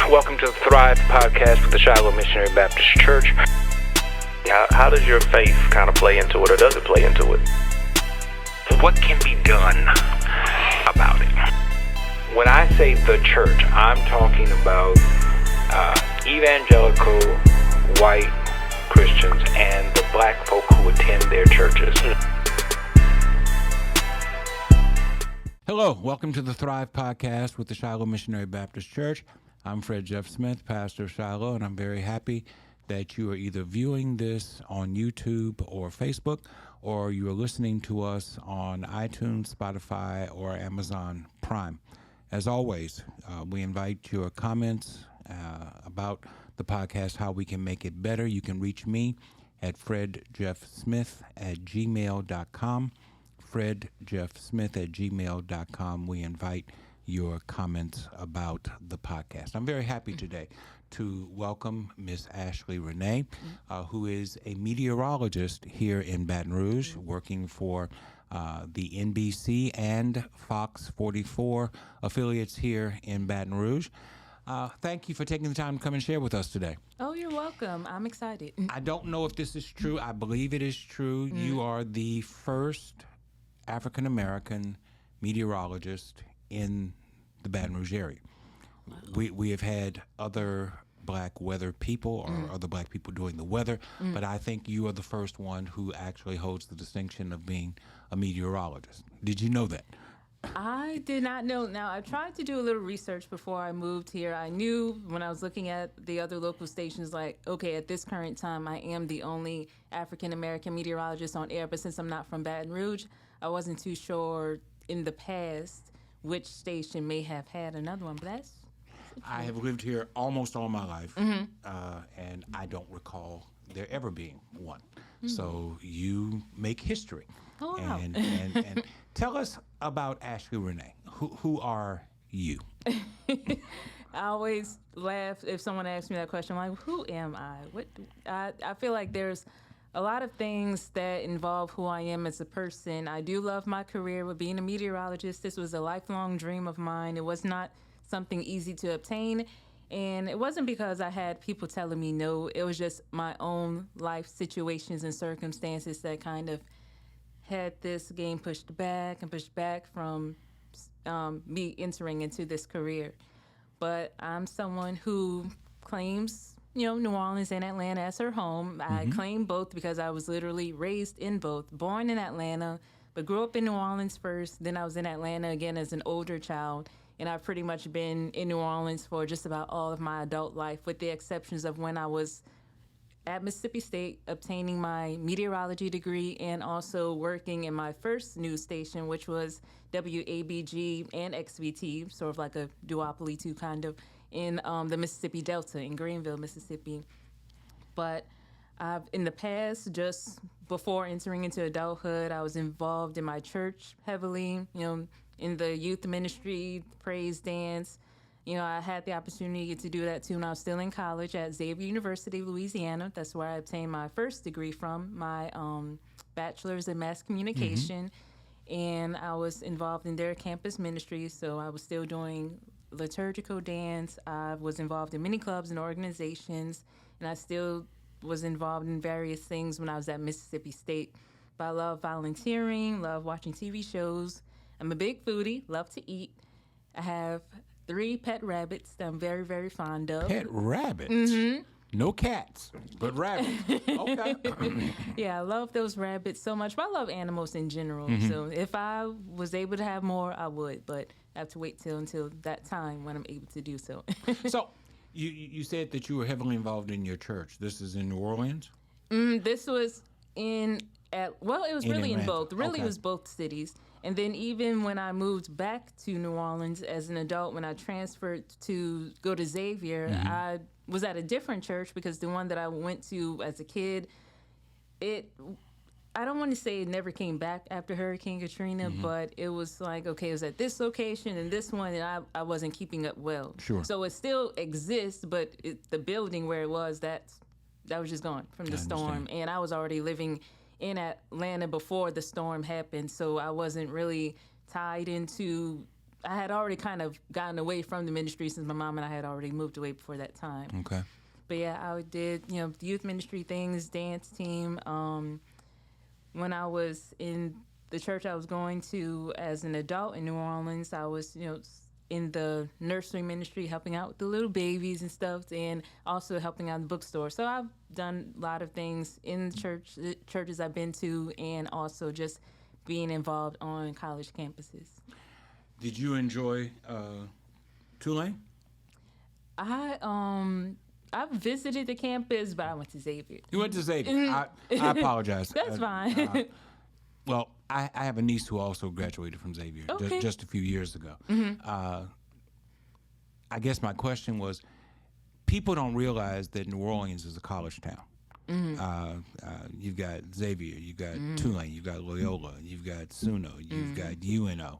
Welcome to the Thrive podcast with the Shiloh Missionary Baptist Church. How does your faith kind of play into it, or does it play into it? What can be done about it? When I say the church, I'm talking about evangelical white Christians and the black folk who attend their churches. Hello, welcome to the Thrive podcast with the Shiloh Missionary Baptist Church. I'm Fred Jeff Smith, pastor of Shiloh, and I'm very happy that you are either viewing this on YouTube or Facebook, or you are listening to us on iTunes, Spotify, or Amazon Prime. As always, we invite your comments about the podcast, how we can make it better. You can reach me at fredjeffsmith@gmail.com. fredjeffsmith@gmail.com. We invite your comments about the podcast. I'm very happy today to welcome Miss Ashley Renee, who is a meteorologist here in Baton Rouge, working for the NBC and Fox 44 affiliates here in Baton Rouge. Thank you for taking the time to come and share with us today. Oh, you're welcome. I'm excited. I don't know if this is true. I believe it is true. You are the first African-American meteorologist in the Baton Rouge area. Wow. We have had other black weather people or other black people doing the weather, but I think you are the first one who actually holds the distinction of being a meteorologist. Did you know that? I did not know. Now, I tried to do a little research before I moved here. I knew when I was looking at the other local stations, like, okay, at this current time, I am the only African-American meteorologist on air, but since I'm not from Baton Rouge, I wasn't too sure in the past which station may have had another one, but I have lived here almost all my life, and I don't recall there ever being one. So you make history. Oh, wow. And tell us about Ashley Renee. Who are you? I always laugh if someone asks me that question. I'm like, who am I? I feel like there's a lot of things that involve who I am as a person. I do love my career with being a meteorologist. This was a lifelong dream of mine. It was not something easy to obtain. And it wasn't because I had people telling me no. It was just my own life situations and circumstances that kind of had this game pushed back from me entering into this career. But I'm someone who claims, New Orleans and Atlanta as her home. I claim both because I was literally raised in both, born in Atlanta, but grew up in New Orleans first. Then I was in Atlanta again as an older child. And I've pretty much been in New Orleans for just about all of my adult life, with the exceptions of when I was at Mississippi State obtaining my meteorology degree and also working in my first news station, which was WABG and XVT, sort of like a duopoly too, kind of, in the Mississippi Delta in Greenville, Mississippi. But in the past, just before entering into adulthood, I was involved in my church heavily, in the youth ministry, praise dance. I had the opportunity to do that too when I was still in college at Xavier University, Louisiana. That's where I obtained my first degree from, my bachelor's in mass communication. And I was involved in their campus ministry, so I was still doing liturgical dance. I was involved in many clubs and organizations, and I still was involved in various things when I was at Mississippi State. But I love volunteering, love watching TV shows. I'm a big foodie, love to eat. I have 3 pet rabbits that I'm very, very fond of. Pet rabbits? No cats, but rabbits. Okay. Yeah, I love those rabbits so much. But I love animals in general. So if I was able to have more, I would. But I have to wait until that time when I'm able to do so. So you said that you were heavily involved in your church. This is in New Orleans? This was it was really in both. Really, Okay. It was both cities. And then even when I moved back to New Orleans as an adult, when I transferred to go to Xavier, I was at a different church because the one that I went to as a kid, I don't want to say it never came back after Hurricane Katrina, but it was like, okay, it was at this location and this one, and I wasn't keeping up well. Sure. So it still exists, but the building where it was, that was just gone from the storm. And I was already living in Atlanta before the storm happened, so I wasn't really tied into I had already kind of gotten away from the ministry since my mom and I had already moved away before that time. Okay. But yeah, I did, youth ministry things, dance team. When I was in the church I was going to as an adult in New Orleans, I was, in the nursery ministry, helping out with the little babies and stuff, and also helping out in the bookstore. So I've done a lot of things in the churches I've been to, and also just being involved on college campuses. Did you enjoy Tulane? I visited the campus, but I went to Xavier. You went to Xavier. I apologize. That's fine. Well, I have a niece who also graduated from Xavier just a few years ago. I guess my question was, people don't realize that New Orleans is a college town. You've got Xavier, you've got Tulane, you've got Loyola, you've got SUNY, you've got UNO.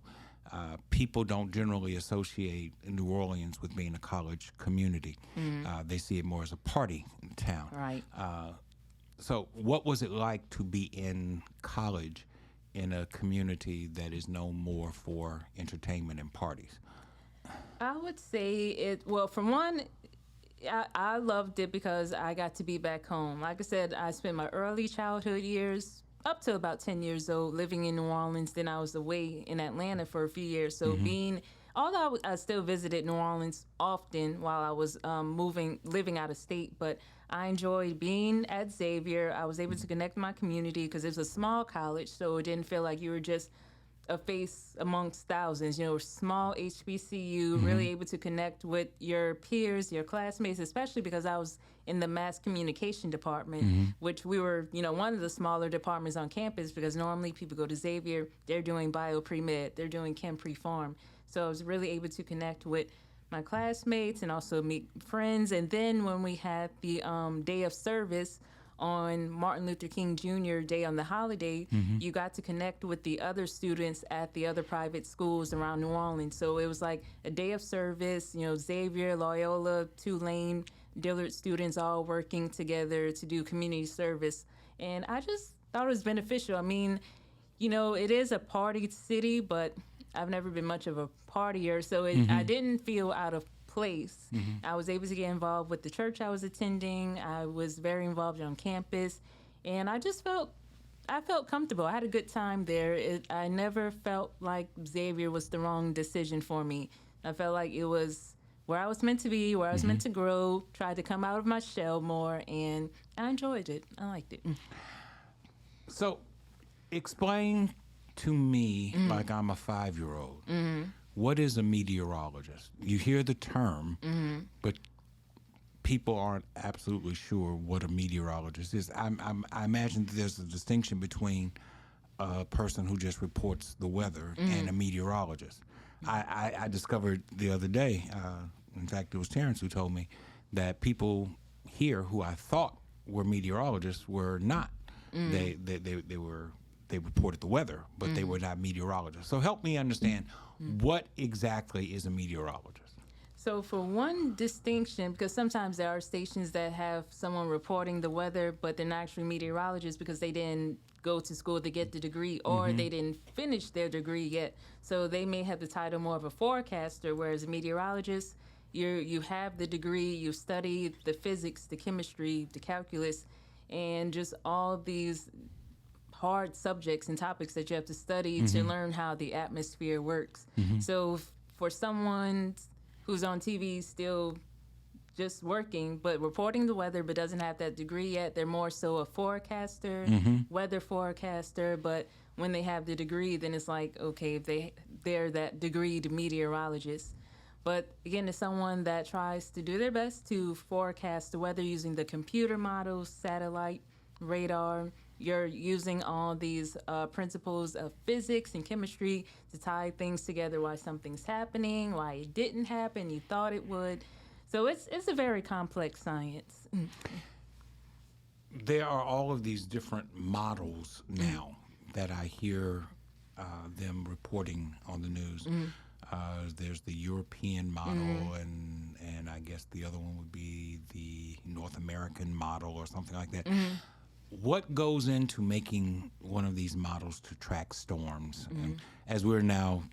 People don't generally associate New Orleans with being a college community. They see it more as a party town. Right. So what was it like to be in college in a community that is known more for entertainment and parties? I would say from one, I loved it because I got to be back home. Like I said, I spent my early childhood years up to about 10 years old living in New Orleans. Then I was away in Atlanta for a few years. So although I still visited New Orleans often while I was living out of state, but I enjoyed being at Xavier. I was able to connect with my community because it was a small college, so it didn't feel like you were just a face amongst thousands. Small HBCU, really able to connect with your peers, your classmates, especially because I was in the mass communication department, which we were, one of the smaller departments on campus, because normally people go to Xavier, they're doing bio pre-med, they're doing chem pre-pharm. So I was really able to connect with my classmates and also meet friends. And then when we had the day of service on Martin Luther King Jr. Day on the holiday, you got to connect with the other students at the other private schools around New Orleans. So it was like a day of service, Xavier, Loyola, Tulane, Dillard students all working together to do community service. And I just thought it was beneficial. I mean, it is a party city, but I've never been much of a partier, so I didn't feel out of place. I was able to get involved with the church I was attending. I was very involved on campus, and I felt comfortable. I had a good time there. I never felt like Xavier was the wrong decision for me. I felt like it was where I was meant to be, where I was meant to grow, tried to come out of my shell more, and I enjoyed it. I liked it. So explain to me, like I'm a 5-year-old, what is a meteorologist? You hear the term, but people aren't absolutely sure what a meteorologist is. I imagine that there's a distinction between a person who just reports the weather and a meteorologist. I discovered the other day, in fact, it was Terrence who told me that people here who I thought were meteorologists were not. They reported the weather, but they were not meteorologists. So help me understand, what exactly is a meteorologist? So for one distinction, because sometimes there are stations that have someone reporting the weather, but they're not actually meteorologists because they didn't go to school to get the degree, or they didn't finish their degree yet. So they may have the title more of a forecaster, whereas a meteorologist, you have the degree, you study the physics, the chemistry, the calculus, and just all these hard subjects and topics that you have to study to learn how the atmosphere works. So for someone who's on TV still just working but reporting the weather but doesn't have that degree yet, they're more so a forecaster, weather forecaster. But when they have the degree, then it's like, okay, they're that degreed meteorologist. But again, it's someone that tries to do their best to forecast the weather using the computer models, satellite, radar. You're using all these principles of physics and chemistry to tie things together, why something's happening, why it didn't happen, you thought it would. So it's a very complex science. There are all of these different models now that I hear them reporting on the news. There's the European model, and I guess the other one would be the North American model or something like that. What goes into making one of these models to track storms? And as we're now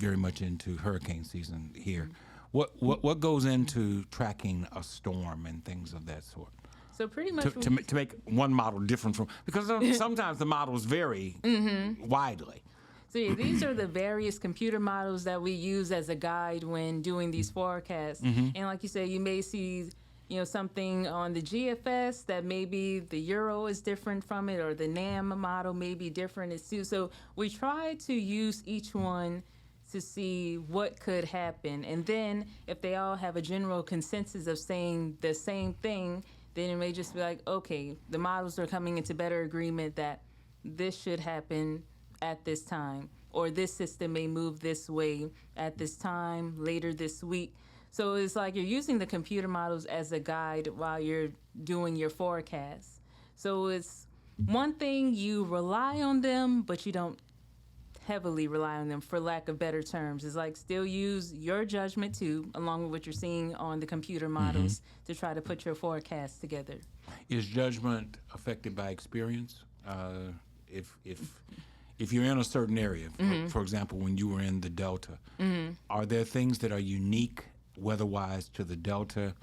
very much into hurricane season here. What goes into tracking a storm and things of that sort? So pretty much To make one model different from, because sometimes the models vary widely. So yeah, these are the various computer models that we use as a guide when doing these forecasts. And like you said, you may see, something on the GFS that maybe the Euro is different from it, or the NAM model may be different. So we try to use each one to see what could happen. And then if they all have a general consensus of saying the same thing, then it may just be like, okay, the models are coming into better agreement that this should happen at this time, or this system may move this way at this time, later this week. So it's like you're using the computer models as a guide while you're doing your forecasts. So it's one thing, you rely on them, but you don't heavily rely on them, for lack of better terms. It's like still use your judgment too, along with what you're seeing on the computer models to try to put your forecast together. Is judgment affected by experience? If you're in a certain area, for example, when you were in the Delta, are there things that are unique weather-wise to the Delta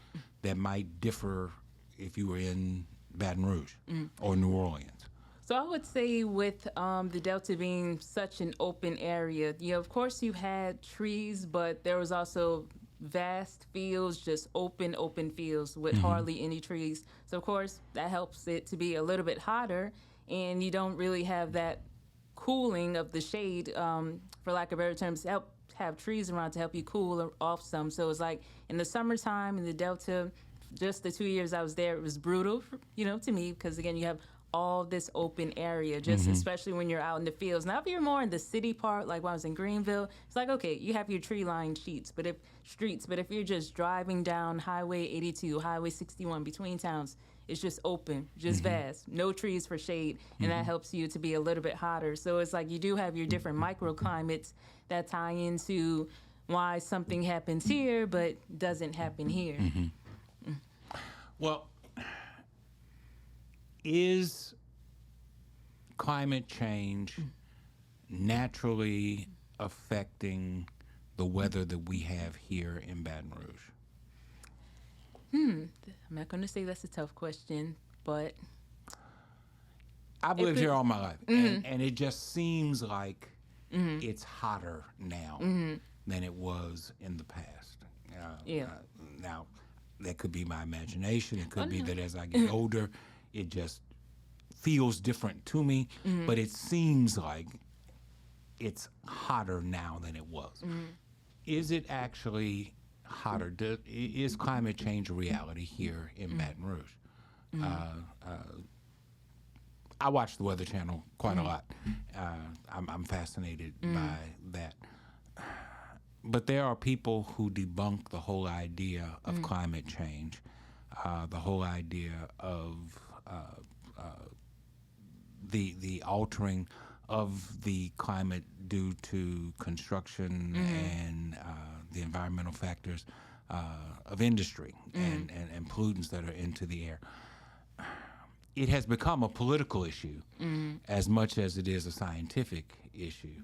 that might differ if you were in Baton Rouge or New Orleans? So I would say with the Delta being such an open area, of course you had trees, but there was also vast fields, just open fields with hardly any trees. So of course that helps it to be a little bit hotter, and you don't really have that cooling of the shade, for lack of better terms, to help have trees around to help you cool off some. So it's like in the summertime in the Delta, just the 2 years I was there, it was brutal, to me, because again, you have all this open area, just especially when you're out in the fields. Now, if you're more in the city part, like when I was in Greenville, it's like, okay, you have your tree-lined streets, but if you're just driving down Highway 82, Highway 61 between towns, it's just open, just vast, no trees for shade, and that helps you to be a little bit hotter. So it's like you do have your different microclimates that tie into why something happens here but doesn't happen here. Well, is climate change naturally affecting the weather that we have here in Baton Rouge? I'm not going to say that's a tough question, but I've lived here all my life, and it just seems like it's hotter now than it was in the past. Now, that could be my imagination. It could be that as I get older, it just feels different to me, but it seems like it's hotter now than it was. Is it actually hotter? Is climate change a reality here in Baton Rouge? I watch the Weather Channel quite a lot. I'm fascinated by that. But there are people who debunk the whole idea of climate change, the whole idea of the altering of the climate due to construction and the environmental factors of industry and pollutants that are into the air. It has become a political issue as much as it is a scientific issue.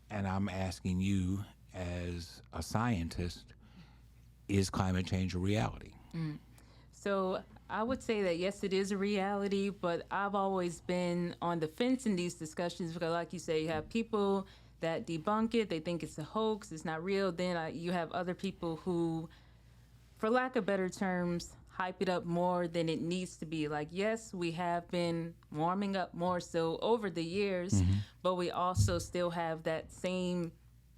And I'm asking you, as a scientist, is climate change a reality? So I would say that yes, it is a reality, but I've always been on the fence in these discussions because, like you say, you have people that debunk it. They think it's a hoax, it's not real. Then you have other people who, for lack of better terms, hype it up more than it needs to be. Like, yes, we have been warming up more so over the years, but we also still have that same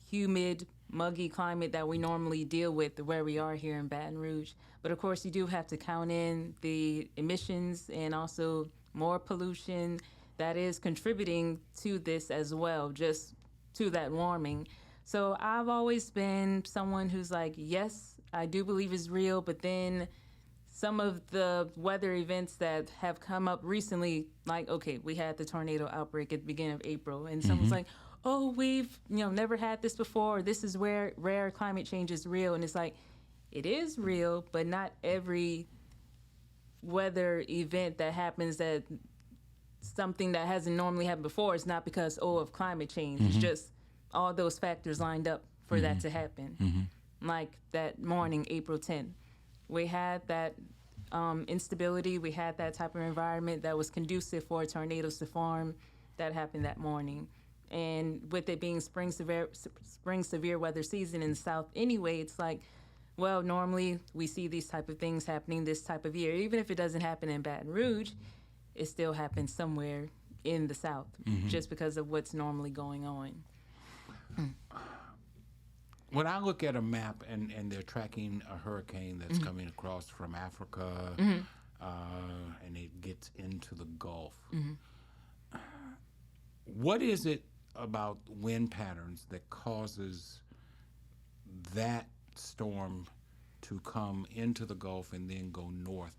humid, muggy climate that we normally deal with where we are here in Baton Rouge. But of course, you do have to count in the emissions and also more pollution that is contributing to this as well, just to that warming. So I've always been someone who's like, yes, I do believe it's real, but then some of the weather events that have come up recently, like, okay, we had the tornado outbreak at the beginning of April, and someone's like, oh, we've never had this before. This is where rare climate change is real. And it's like, it is real, but not every weather event that happens that something that hasn't normally happened before is not because, of climate change. It's just all those factors lined up for that to happen. Like that morning, April 10th, we had that instability. We had that type of environment that was conducive for tornadoes to form. That happened that morning. And with it being spring severe weather season in the South anyway, it's like, well, normally we see these type of things happening this type of year. Even if it doesn't happen in Baton Rouge, it still happens somewhere in the South just because of what's normally going on. When I look at a map and they're tracking a hurricane that's coming across from Africa and it gets into the Gulf, what is it about wind patterns that causes that storm to come into the Gulf and then go north?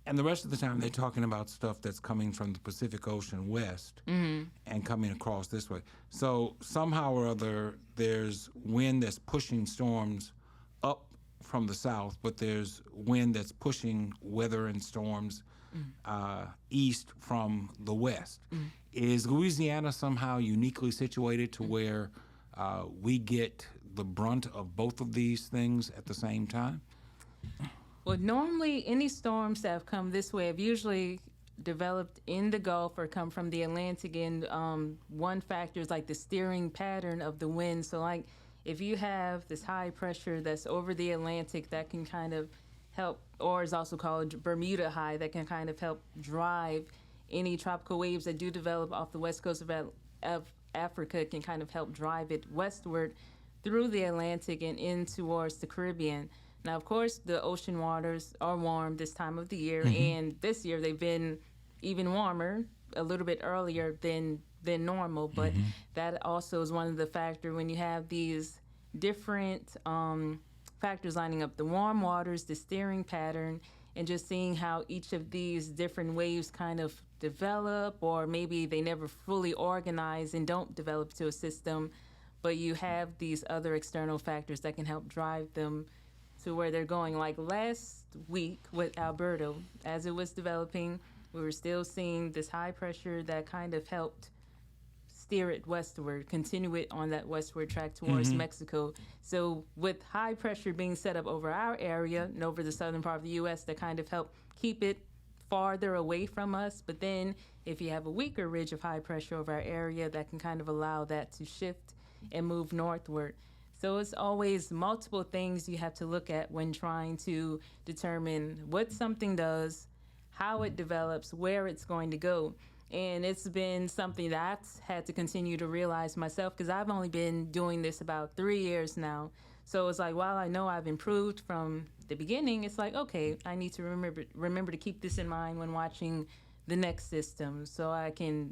And the rest of the time they're talking about stuff that's coming from the Pacific Ocean west and coming across this way. So somehow or other there's wind that's pushing storms up from the south, but there's wind that's pushing weather and storms east from the west. Is Louisiana somehow uniquely situated to where we get the brunt of both of these things at the same time? Well, normally any storms that have come this way have usually developed in the Gulf or come from the Atlantic. And one factor is like the steering pattern of the wind. So like if you have this high pressure that's over the Atlantic, that can kind of help, or is also called Bermuda high, that can kind of help drive any tropical waves that do develop off the west coast of Africa, can kind of help drive it westward through the Atlantic and in towards the Caribbean. Now, of course, the ocean waters are warm this time of the year, and this year they've been even warmer, a little bit earlier than normal, but that also is one of the factors when you have these different factors lining up, the warm waters, the steering pattern, and just seeing how each of these different waves kind of develop, or maybe they never fully organize and don't develop to a system, but you have these other external factors that can help drive them to where they're going. Like last week with Alberto, as it was developing, we were still seeing this high pressure that kind of helped steer it westward, continue it on that westward track towards Mexico. So with high pressure being set up over our area and over the southern part of the U.S., that kind of helped keep it farther away from us. But then if you have a weaker ridge of high pressure over our area, that can kind of allow that to shift and move northward. So it's always multiple things you have to look at when trying to determine what something does, how it develops, where it's going to go. And it's been something that I've had to continue to realize myself, because I've only been doing this about 3 years now. So it's like, while I know I've improved from the beginning, it's like, okay, I need to remember to keep this in mind when watching the next system, so I can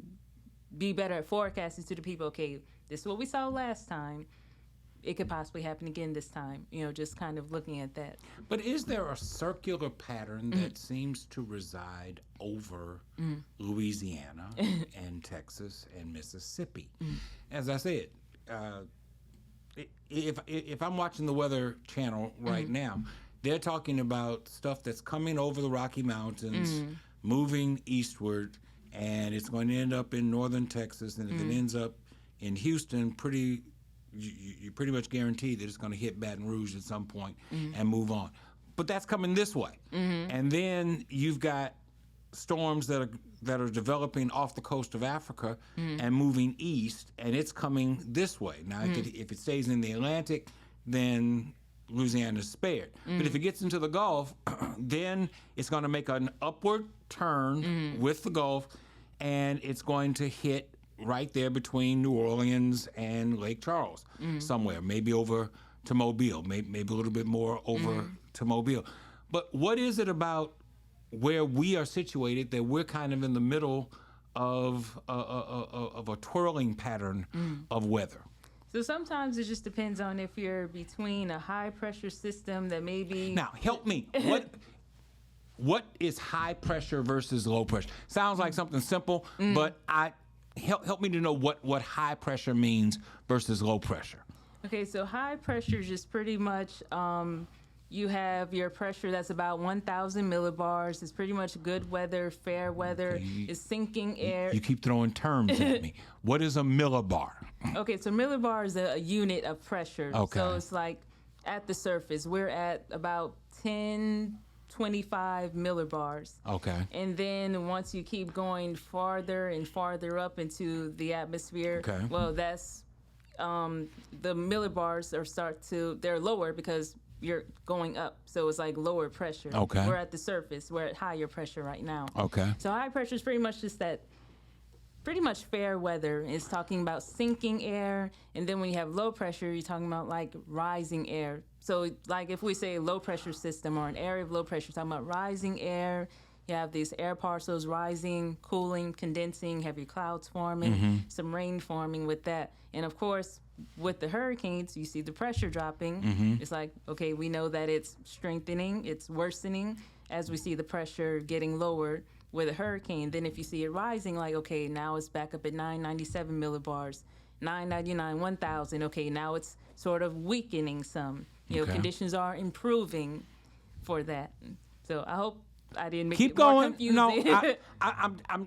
be better at forecasting to the people, okay, this is what we saw last time. It could possibly happen again this time, just kind of looking at that. But is there a circular pattern that seems to reside over Louisiana and Texas and Mississippi? As I said, if I'm watching the Weather Channel right now, they're talking about stuff that's coming over the Rocky Mountains, moving eastward, and it's going to end up in northern Texas, and if it ends up in Houston, you're pretty much guaranteed that it's going to hit Baton Rouge at some point and move on. But that's coming this way. And then you've got storms that are developing off the coast of Africa and moving east, and it's coming this way. Now, if it stays in the Atlantic, then Louisiana's spared. But if it gets into the Gulf, then it's going to make an upward turn with the Gulf, and it's going to hit right there between New Orleans and Lake Charles, somewhere, maybe over to Mobile, maybe a little bit more over to Mobile. But what is it about where we are situated that we're kind of in the middle of a twirling pattern of weather? So sometimes it just depends on if you're between a high pressure system that maybe... Now, help me. What is high pressure versus low pressure? Sounds like something simple, but help me to know what high pressure means versus low pressure. Okay, so high pressure is just pretty much you have your pressure that's about 1,000 millibars. It's pretty much good weather, fair weather. Okay, It's sinking air. You keep throwing terms at me. What is a millibar? Okay, so millibar is a unit of pressure. Okay. So it's like at the surface, we're at about 1025 millibars. Okay. And then once you keep going farther and farther up into the atmosphere, Okay. well, that's the millibars they're lower because you're going up. So it's like lower pressure. Okay. We're at the surface. We're at higher pressure right now. Okay. So high pressure is pretty much just that, pretty much fair weather. It's talking about sinking air. And then when you have low pressure, you're talking about like rising air. So like if we say low pressure system or an area of low pressure, talking about rising air. You have these air parcels rising, cooling, condensing, heavy clouds forming, some rain forming with that. And of course, with the hurricanes, you see the pressure dropping. It's like, okay, we know that it's strengthening, it's worsening as we see the pressure getting lower with a hurricane. Then if you see it rising, like, okay, now it's back up at 997 millibars, 999, 1,000. Okay, now it's sort of weakening some. You know, conditions are improving for that. So I hope I didn't make Keep it going. more confusing. No,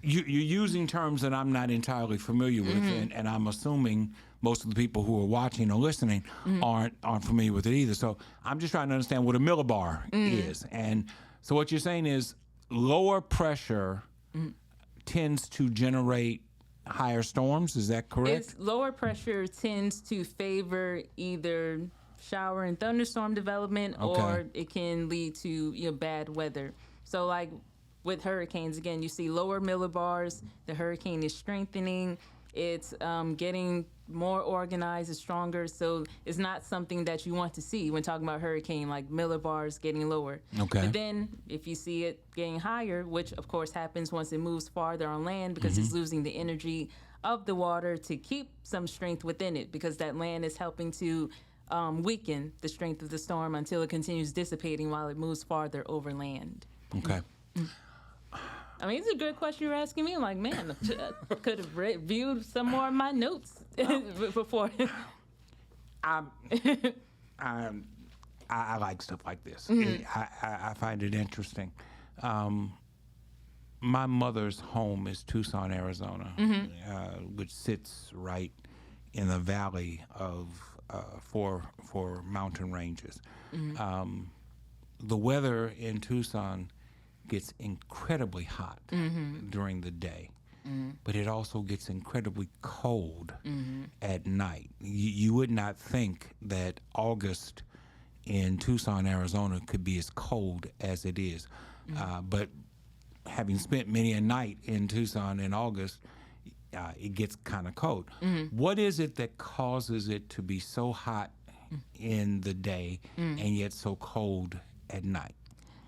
you're using terms that I'm not entirely familiar with, and I'm assuming most of the people who are watching or listening aren't familiar with it either. So I'm just trying to understand what a millibar is. And so what you're saying is lower pressure tends to generate higher storms. Is that correct? It's lower pressure tends to favor either shower and thunderstorm development, or it can lead to bad weather. So like with hurricanes, again, you see lower millibars, the hurricane is strengthening, it's getting more organized and stronger, so it's not something that you want to see when talking about hurricane, like millibars getting lower. Okay. But then if you see it getting higher, which of course happens once it moves farther on land because it's losing the energy of the water to keep some strength within it, because that land is helping to weaken the strength of the storm until it continues dissipating while it moves farther over land. Okay. I mean, it's a good question you're asking me. I'm like, man, I could have reviewed some more of my notes before. I like stuff like this. I find it interesting. My mother's home is Tucson, Arizona, which sits right in the valley of four mountain ranges. The weather in Tucson gets incredibly hot during the day, but it also gets incredibly cold at night. You would not think that August in Tucson, Arizona could be as cold as it is, but having spent many a night in Tucson in August, it gets kind of cold. What is it that causes it to be so hot in the day and yet so cold at night?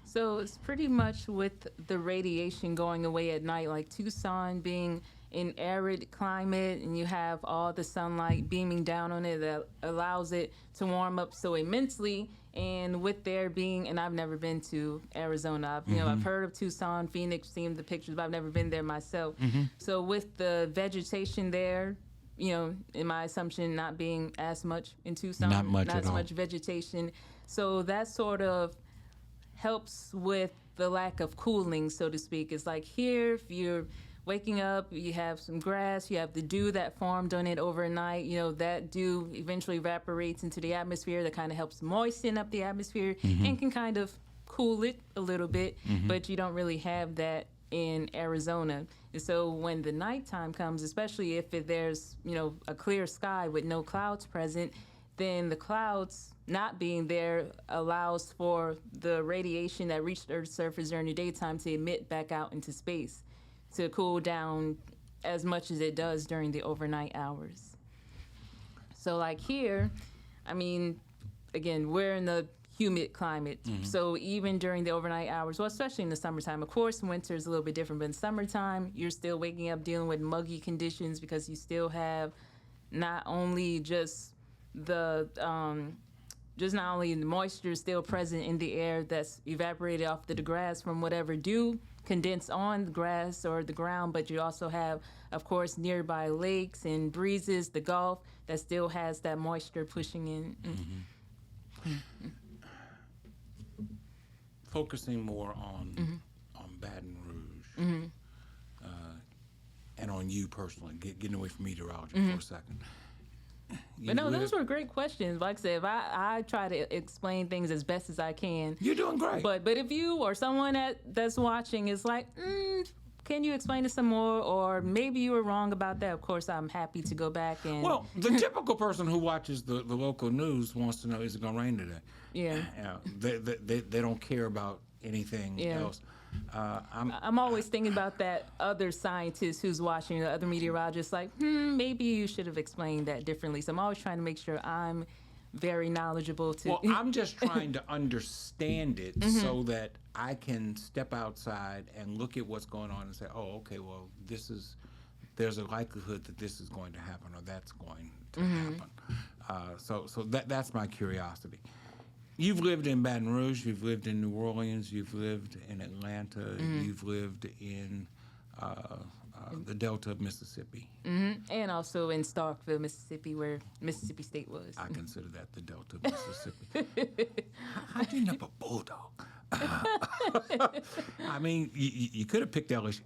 So it's pretty much with the radiation going away at night, like Tucson being an arid climate, and you have all the sunlight beaming down on it that allows it to warm up so immensely. And with there being, and I've never been to Arizona, I've heard of Tucson, Phoenix, seen the pictures, but I've never been there myself. So with the vegetation there, in my assumption, not being as much in Tucson, Not much not at as all. much vegetation. So that sort of helps with the lack of cooling, so to speak. It's like here, if you're waking up, you have some grass, you have the dew that formed on it overnight. That dew eventually evaporates into the atmosphere. That kind of helps moisten up the atmosphere and can kind of cool it a little bit, but you don't really have that in Arizona. And so when the nighttime comes, especially if there's, a clear sky with no clouds present, then the clouds not being there allows for the radiation that reached Earth's surface during the daytime to emit back out into space to cool down as much as it does during the overnight hours. So like here, I mean, again, we're in the humid climate. So even during the overnight hours, well, especially in the summertime, of course, winter is a little bit different, but in summertime, you're still waking up dealing with muggy conditions because you still have not only just not only the moisture still present in the air that's evaporated off the grass from whatever dew condensed on the grass or the ground, but you also have, of course, nearby lakes and breezes, the Gulf, that still has that moisture pushing in. focusing more on Baton Rouge and on you personally, getting away from meteorology for a second. But no, those were great questions. Like I said, if I try to explain things as best as I can. You're doing great. But if you or someone that's watching is like, can you explain it some more? Or maybe you were wrong about that. Of course, I'm happy to go back and... Well, the typical person who watches the local news wants to know, is it going to rain today? Yeah. They don't care about anything else. I'm always thinking about that other scientist who's watching, the other meteorologist, like, maybe you should have explained that differently. So I'm always trying to make sure I'm very knowledgeable too. Well, I'm just trying to understand it so that I can step outside and look at what's going on and say, oh, okay, well, there's a likelihood that this is going to happen or that's going to happen. So that's my curiosity. You've lived in Baton Rouge, you've lived in New Orleans, you've lived in Atlanta, you've lived in the Delta of Mississippi. And also in Starkville, Mississippi, where Mississippi State was. I consider that the Delta of Mississippi. How'd you end up a bulldog? I mean, you could have picked LSU.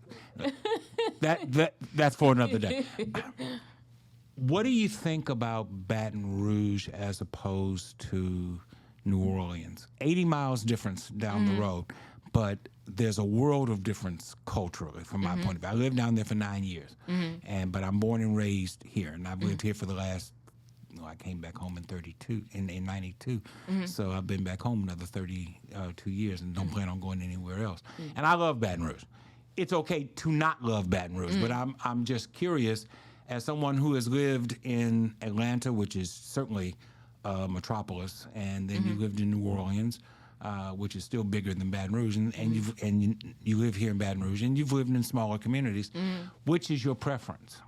That's for another day. What do you think about Baton Rouge as opposed to New Orleans? 80 miles difference down the road, but there's a world of difference culturally from my point of view. I lived down there for 9 years, but I'm born and raised here, and I've lived here for the last, I came back home in 92, so I've been back home another 32 years and don't plan on going anywhere else. And I love Baton Rouge. It's okay to not love Baton Rouge, but I'm just curious, as someone who has lived in Atlanta, which is certainly metropolis, and then you lived in New Orleans, which is still bigger than Baton Rouge, and you live here in Baton Rouge, and you've lived in smaller communities. Which is your preference?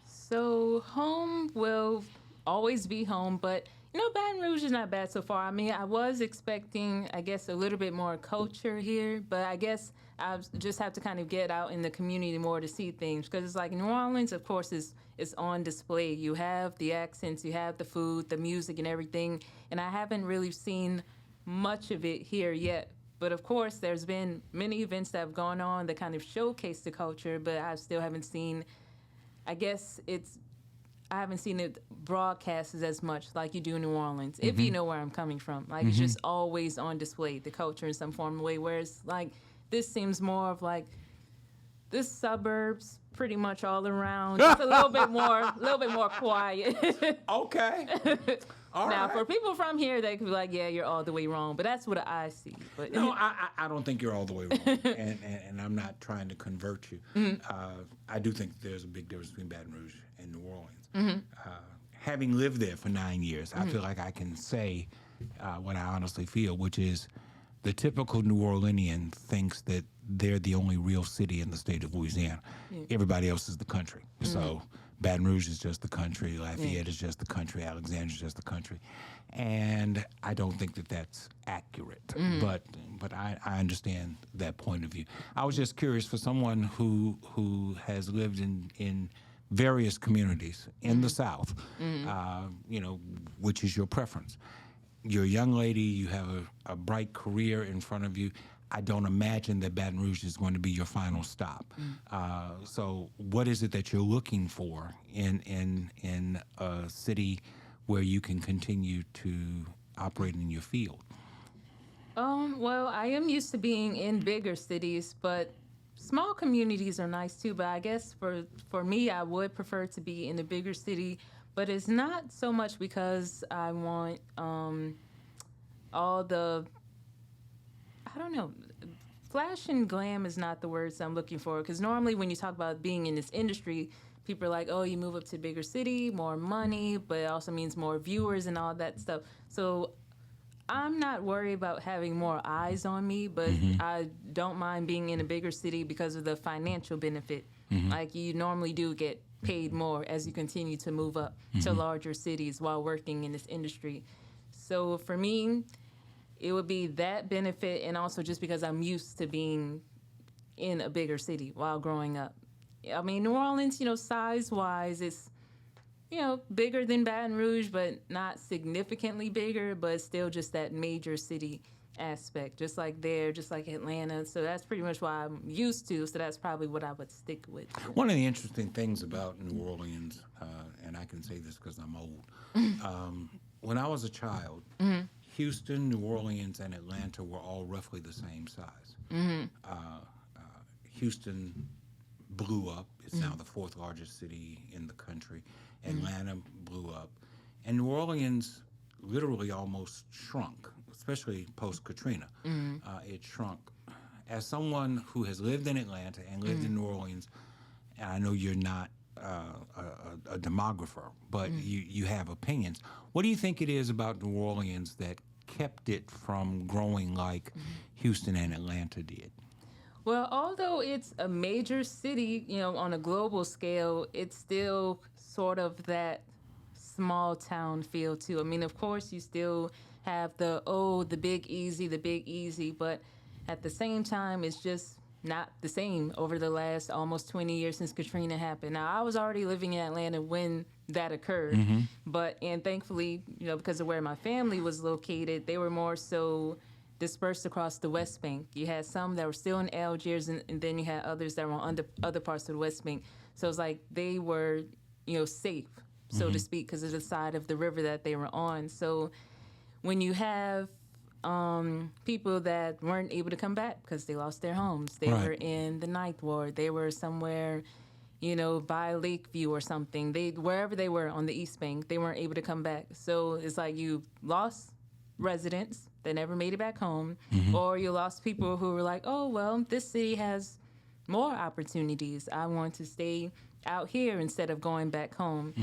So home will always be home, but Baton Rouge is not bad so far. I mean, I was expecting, I guess, a little bit more culture here, but I guess I just have to kind of get out in the community more to see things, because it's like New Orleans, of course, is on display. You have the accents, you have the food, the music, and everything, and I haven't really seen much of it here yet. But of course, there's been many events that have gone on that kind of showcase the culture, but I still haven't seen, I haven't seen it broadcasted as much like you do in New Orleans, if you know where I'm coming from. Like, it's just always on display, the culture in some form of way, whereas, like, this seems more of, like, this suburbs pretty much all around. Just a little bit more quiet. Okay. All now, right. for people from here, they could be like, yeah, you're all the way wrong. But that's what I see. But No, I don't think you're all the way wrong, and I'm not trying to convert you. I do think there's a big difference between Baton Rouge and New Orleans. Having lived there for 9 years, I feel like I can say what I honestly feel, which is the typical New Orleanian thinks that they're the only real city in the state of Louisiana. Everybody else is the country. So Baton Rouge is just the country, Lafayette is just the country, Alexandria is just the country. And I don't think that that's accurate, but I understand that point of view. I was just curious, for someone who has lived in various communities in the South, which is your preference? You're a young lady, you have a bright career in front of you. I don't imagine that Baton Rouge is going to be your final stop. So what is it that you're looking for in a city where you can continue to operate in your field? Well, I am used to being in bigger cities, but small communities are nice too. But I guess for me, I would prefer to be in a bigger city. But it's not so much because I want all the, I don't know, flash and glam is not the words I'm looking for. Because normally when you talk about being in this industry, people are like, oh, you move up to a bigger city, more money, but it also means more viewers and all that stuff. So I'm not worried about having more eyes on me, but I don't mind being in a bigger city because of the financial benefit. Like, you normally do get paid more as you continue to move up to larger cities while working in this industry. So for me, it would be that benefit, and also just because I'm used to being in a bigger city while growing up. I mean, New Orleans, size-wise, it's, bigger than Baton Rouge, but not significantly bigger, but still just that major city aspect, just like there, just like Atlanta. So that's pretty much what I'm used to. So that's probably what I would stick with. One of the interesting things about New Orleans, and I can say this because I'm old, when I was a child, Houston, New Orleans, and Atlanta were all roughly the same size. Houston blew up. It's now the fourth largest city in the country. Atlanta blew up. And New Orleans literally almost shrunk, especially post-Katrina. It shrunk. As someone who has lived in Atlanta and lived in New Orleans, and I know you're not a demographer, but you have opinions. What do you think it is about New Orleans that kept it from growing like Houston and Atlanta did? Well, although it's a major city, on a global scale, it's still sort of that small town feel too. I mean, of course, you still have the big easy, but at the same time, it's just not the same over the last almost 20 years since Katrina happened. Now, I was already living in Atlanta when that occurred, and thankfully, because of where my family was located, they were more so dispersed across the West Bank. You had some that were still in Algiers, and then you had others that were on other parts of the West Bank. So it's like they were, safe, so to speak, because of the side of the river that they were on. So when you have people that weren't able to come back because they lost their homes, they were in the Ninth Ward, they were somewhere, by Lakeview or something. Wherever they were on the East Bank, they weren't able to come back. So it's like you lost residents that never made it back home, or you lost people who were like, oh, well, this city has more opportunities. I want to stay out here instead of going back home.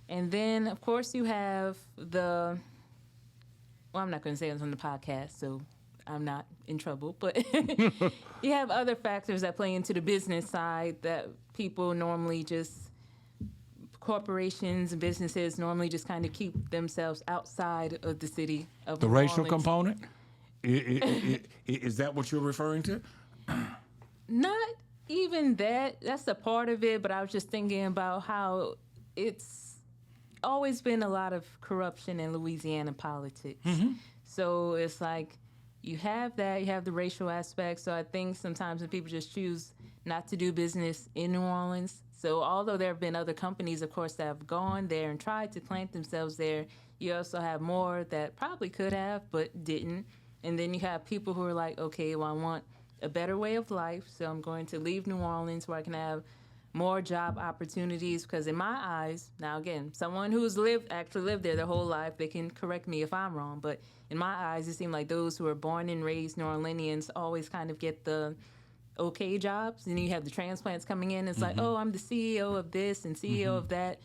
And then, of course, you have I'm not going to say it on the podcast, so I'm not in trouble, but you have other factors that play into the business side that people normally corporations and businesses normally just kind of keep themselves outside of the city of The New racial Orleans. component? Is that what you're referring to? Not even that. That's a part of it, but I was just thinking about how it's always been a lot of corruption in Louisiana politics. So it's like you have that, you have the racial aspect. So I think sometimes when people just choose not to do business in New Orleans, so although there have been other companies, of course, that have gone there and tried to plant themselves there, you also have more that probably could have but didn't. And then you have people who are like, okay, well, I want a better way of life, so I'm going to leave New Orleans where I can have more job opportunities. Because in my eyes, now again, someone who's actually lived there their whole life, they can correct me if I'm wrong, but in my eyes, it seemed like those who are born and raised New Orleanians always kind of get the okay jobs. And then you have the transplants coming in. It's like, oh, I'm the CEO of this and CEO of that.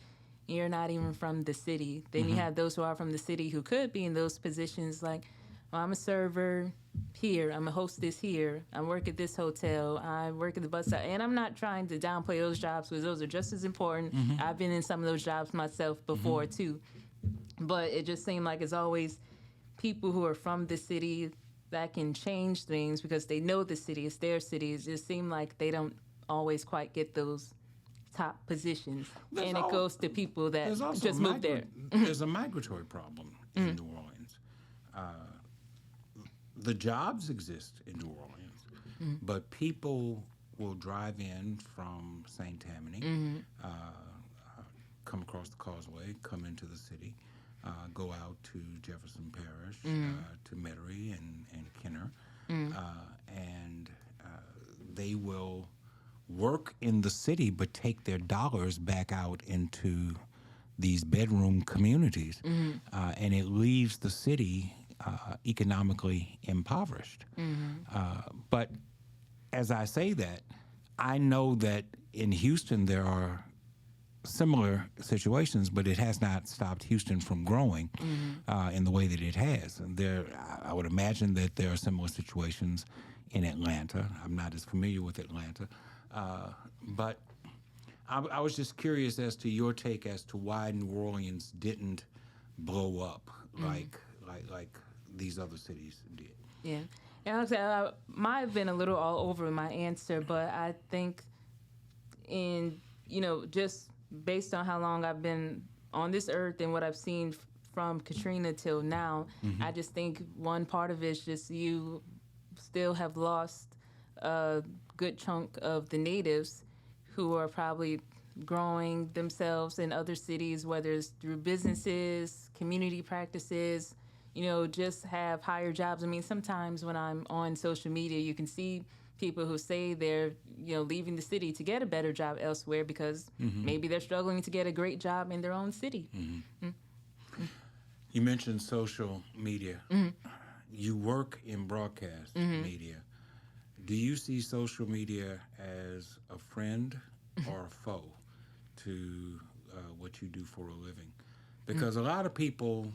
You're not even from the city. Then you have those who are from the city who could be in those positions like, well, I'm a server here. I'm a hostess here. I work at this hotel. I work at the bus stop. And I'm not trying to downplay those jobs because those are just as important. I've been in some of those jobs myself before, too. But it just seemed like it's always people who are from the city that can change things because they know the city. It's their city. It just seemed like they don't always quite get those top positions. And it goes to people that just moved there. There's a migratory problem in New Orleans. The jobs exist in New Orleans, but people will drive in from St. Tammany, come across the causeway, come into the city, go out to Jefferson Parish, to Metairie and Kenner, and they will work in the city but take their dollars back out into these bedroom communities, and it leaves the city economically impoverished. But as I say that, I know that in Houston there are similar situations, but it has not stopped Houston from growing in the way that it has. And I would imagine that there are similar situations in Atlanta. I'm not as familiar with Atlanta, but I was just curious as to your take as to why New Orleans didn't blow up like these other cities did. Yeah. And like I said, I might have been a little all over my answer, but I think just based on how long I've been on this earth and what I've seen from Katrina till now. I just think one part of it is just you still have lost a good chunk of the natives who are probably growing themselves in other cities, whether it's through businesses, community practices, just have higher jobs. I mean, sometimes when I'm on social media, you can see people who say they're, leaving the city to get a better job elsewhere because maybe they're struggling to get a great job in their own city. You mentioned social media. You work in broadcast media. Do you see social media as a friend or a foe to what you do for a living? Because a lot of people,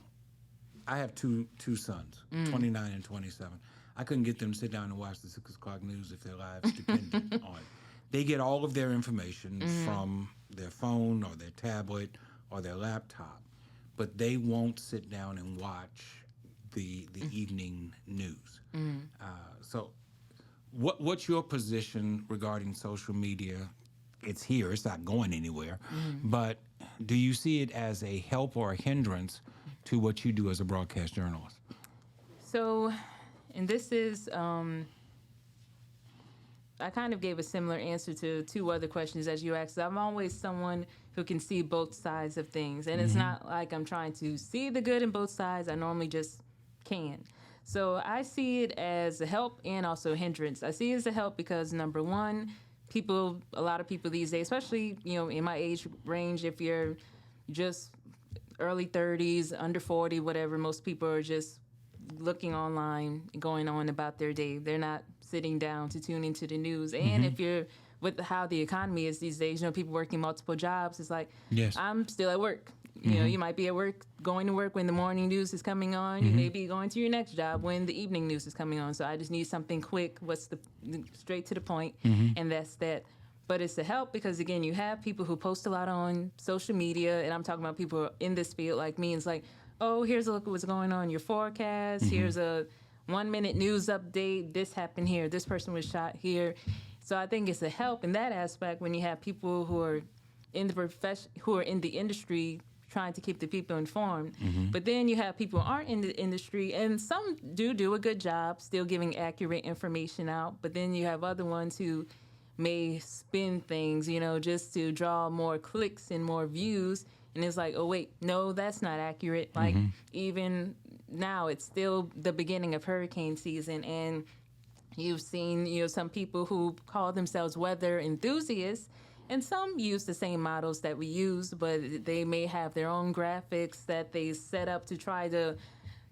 I have two sons, 29 and 27. I couldn't get them to sit down and watch the 6 o'clock news if their lives depended on it. They get all of their information from their phone or their tablet or their laptop, but they won't sit down and watch the evening news. So what's your position regarding social media? It's here, it's not going anywhere, but do you see it as a help or a hindrance to what you do as a broadcast journalist? So, and this is, I kind of gave a similar answer to 2 other questions as you asked. I'm always someone who can see both sides of things. And it's not like I'm trying to see the good in both sides. I normally just can. So I see it as a help and also a hindrance. I see it as a help because, number one, a lot of people these days, especially, in my age range, if you're just early 30s, under 40, whatever, most people are just looking online, going on about their day. They're not sitting down to tune into the news. And if you're with how the economy is these days, people working multiple jobs, it's like, yes, I'm still at work. You might be at work, going to work when the morning news is coming on. You may be going to your next job when the evening news is coming on. So I just need something quick, straight to the point, and that's that. But it's a help because, again, you have people who post a lot on social media, and I'm talking about people in this field like me. It's like, oh, here's a look at what's going on in your forecast. Here's a 1-minute news update. This happened here. This person was shot here. So I think it's a help in that aspect when you have people who are in the who are in the industry trying to keep the people informed. But then you have people who aren't in the industry, and some do a good job still giving accurate information out. But then you have other ones who may spin things, just to draw more clicks and more views. And it's like, oh, wait, no, that's not accurate. Like, even now, it's still the beginning of hurricane season. And you've seen, some people who call themselves weather enthusiasts, and some use the same models that we use, but they may have their own graphics that they set up to try to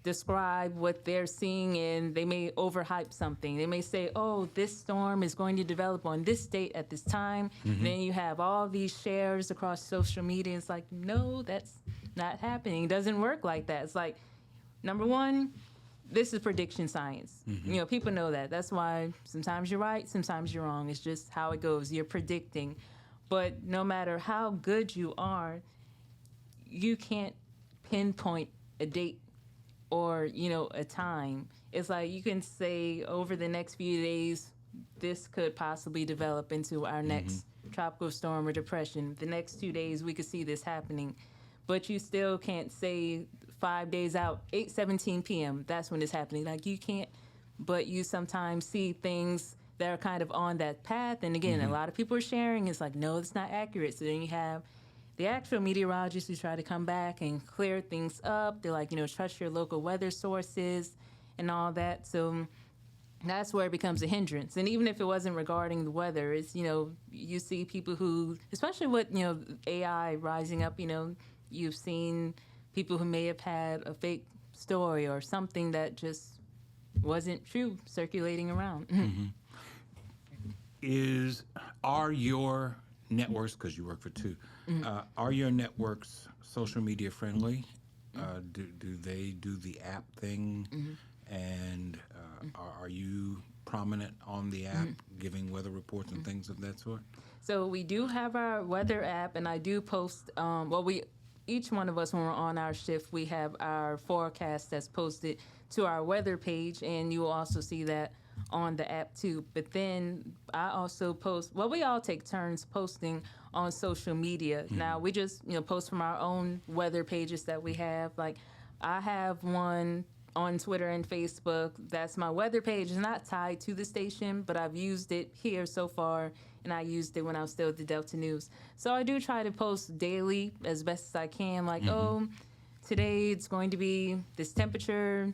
describe what they're seeing, and they may overhype something. They may say, oh, this storm is going to develop on this date at this time. Then you have all these shares across social media. It's like, no, that's not happening. It doesn't work like that. It's like, number one, this is prediction science. People know that. That's why sometimes you're right, sometimes you're wrong. It's just how it goes. You're predicting. But no matter how good you are, you can't pinpoint a date or, a time. It's like you can say over the next few days, this could possibly develop into our next tropical storm or depression. The next 2 days, we could see this happening. But you still can't say 5 days out, 8:17 p.m., that's when it's happening. Like, you can't, but you sometimes see things that are kind of on that path. And again, a lot of people are sharing. It's like, no, it's not accurate. So then you have the actual meteorologists who try to come back and clear things up. They're like, trust your local weather sources and all that. So that's where it becomes a hindrance. And even if it wasn't regarding the weather, it's, you see people who, especially with, AI rising up, you've seen people who may have had a fake story or something that just wasn't true circulating around. Are your networks, because you work for 2, are your networks social media friendly? Do they do the app thing? And are you prominent on the app, giving weather reports and things of that sort? So we do have our weather app, and I do post, each one of us, when we're on our shift, we have our forecast that's posted to our weather page, and you will also see that on the app too. But then I also post, we all take turns posting on social media. Now we just, post from our own weather pages that we have. Like, I have one on Twitter and Facebook. That's my weather page. It's not tied to the station, but I've used it here so far, and I used it when I was still at the Delta News. So I do try to post daily as best as I can, like, oh, today it's going to be this temperature.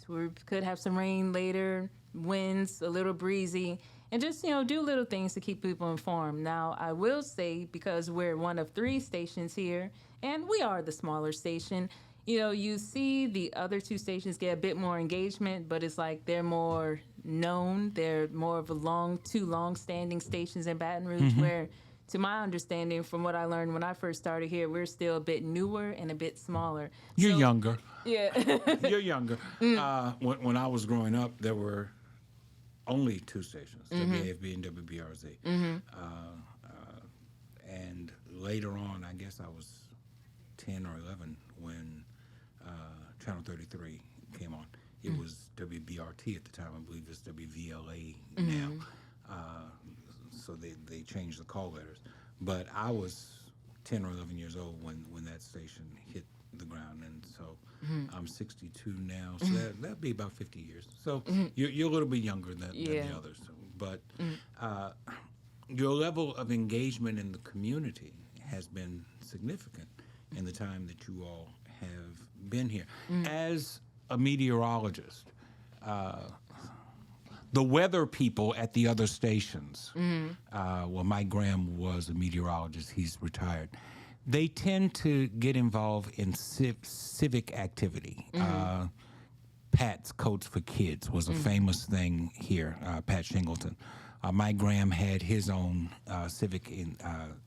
We could have some rain later, winds, a little breezy, and just, do little things to keep people informed. Now, I will say, because we're one of 3 stations here, and we are the smaller station, you see the other 2 stations get a bit more engagement, but it's like they're more known. They're more of two long-standing stations in Baton Rouge, where, to my understanding, from what I learned when I first started here, we're still a bit newer and a bit smaller. You're younger. Yeah. You're younger. When I was growing up, there were only 2 stations, WAFB and WBRZ. And later on, I guess I was 10 or 11 when Channel 33 came on. It was WBRT at the time. I believe it's WVLA now. So they changed the call letters. But I was 10 or 11 years old when that station hit the ground, and so I'm 62 now. So that'd be about 50 years. So you're a little bit younger than the others. But your level of engagement in the community has been significant in the time that you all have been here. As a meteorologist, the weather people at the other stations, well, Mike Graham was a meteorologist. He's retired. They tend to get involved in civic activity. Pat's Coats for Kids was a famous thing here, Pat Shingleton. Mike Graham had his own civic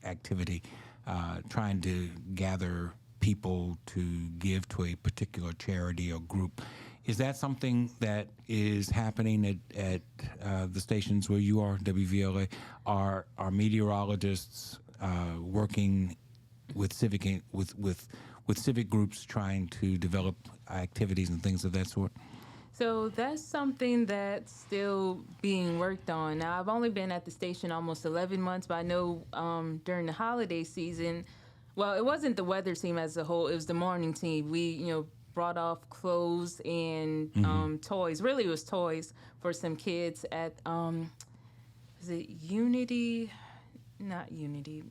activity, trying to gather people to give to a particular charity or group. Is that something that is happening at the stations where you are, WVLA? Are meteorologists working with civic groups trying to develop activities and things of that sort? So that's something that's still being worked on. Now, I've only been at the station almost 11 months, but I know during the holiday season, well, it wasn't the weather team as a whole, it was the morning team. We, brought off clothes and toys. Really, it was toys for some kids at, is it Unity? Not Unity.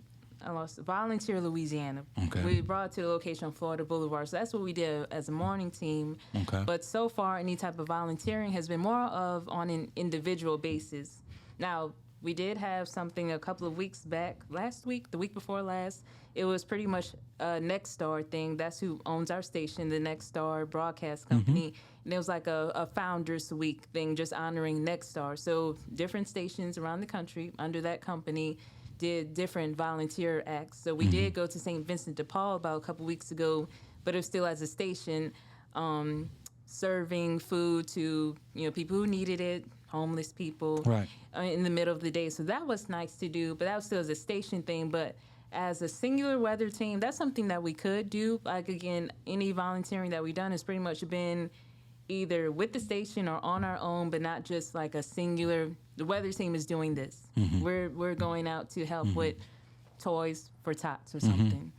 I lost Volunteer Louisiana. Okay. We brought it to the location on Florida Boulevard. So that's what we did as a morning team. Okay. But so far, any type of volunteering has been more of on an individual basis. Now, we did have something a couple of weeks back, last week, the week before last. It was pretty much a Next Star thing. That's who owns our station, the Next Star Broadcast Company. And it was like a Founders Week thing, just honoring Next Star. So different stations around the country under that company did different volunteer acts. So we did go to St. Vincent de Paul about a couple weeks ago, but it was still as a station, serving food to people who needed it, homeless people, right, in the middle of the day. So that was nice to do, but that was still as a station thing. But as a singular weather team, that's something that we could do. Like, again, any volunteering that we've done has pretty much been either with the station or on our own, but not just like a singular, the weather team is doing this. We're going out to help with toys for tots or something.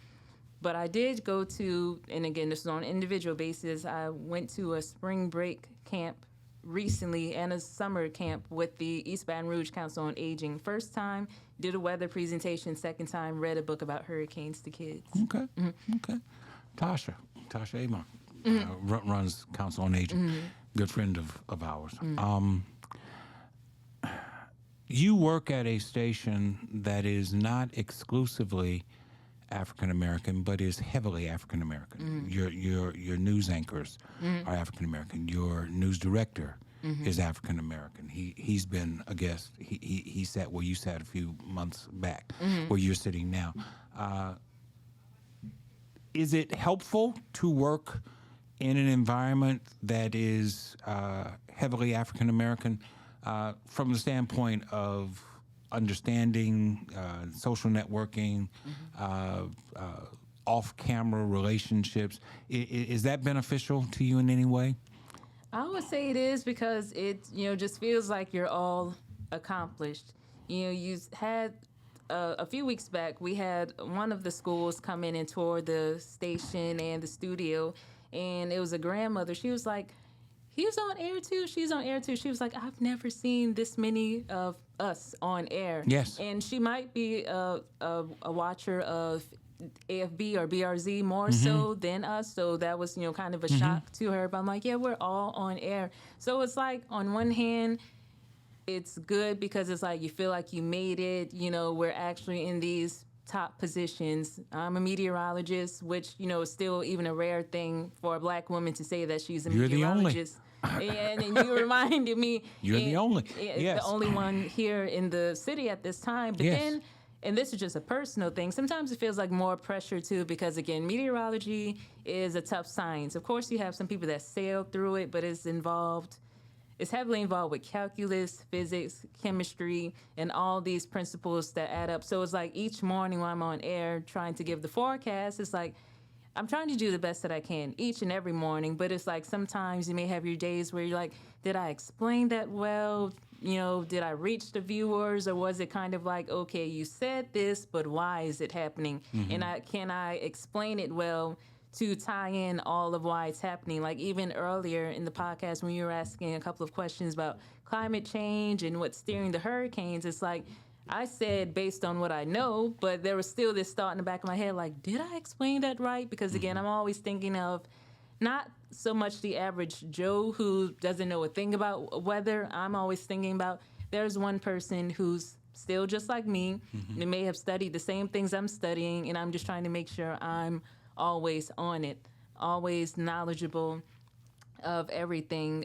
But I did go to, and again, this was on an individual basis, I went to a spring break camp recently and a summer camp with the East Baton Rouge Council on Aging. First time, did a weather presentation. Second time, read a book about hurricanes to kids. Okay. Okay. Tasha Amon runs Council on Aging. Good friend of ours. You work at a station that is not exclusively African American, but is heavily African American. Your news anchors are African American. Your news director is African American. He's been a guest. He sat where you sat a few months back, where you're sitting now. Is it helpful to work in an environment that is heavily African American from the standpoint of understanding, social networking, off-camera relationships? Is that beneficial to you in any way? I would say it is, because it just feels like you're all accomplished. You had a few weeks back, we had one of the schools come in and tour the station and the studio, and it was a grandmother. She was like, he's on air too. She's on air too. She was like, I've never seen this many of us on air. Yes. And she might be a watcher of AFB or BRZ more so than us. So that was, kind of a shock to her. But I'm like, yeah, we're all on air. So it's like, on one hand, it's good because it's like you feel like you made it. We're actually in these top positions. I'm a meteorologist, which, is still even a rare thing for a black woman to say that she's a meteorologist. And you reminded me. You're the only. Yes. The only one here in the city at this time. But then, and this is just a personal thing, sometimes it feels like more pressure too, because again, meteorology is a tough science. Of course, you have some people that sail through it, but it's heavily involved with calculus, physics, chemistry, and all these principles that add up. So it's like each morning when I'm on air trying to give the forecast, it's like I'm trying to do the best that I can each and every morning, but it's like sometimes you may have your days where you're like, did I explain that well? Did I reach the viewers, or was it kind of like, okay, you said this, but why is it happening? And can I explain it well to tie in all of why it's happening? Like even earlier in the podcast when you were asking a couple of questions about climate change and what's steering the hurricanes, it's like I said based on what I know, but there was still this thought in the back of my head, like, did I explain that right? Because again, I'm always thinking of not so much the average Joe who doesn't know a thing about weather. I'm always thinking about there's one person who's still just like me. They may have studied the same things I'm studying, and I'm just trying to make sure I'm always on it, always knowledgeable of everything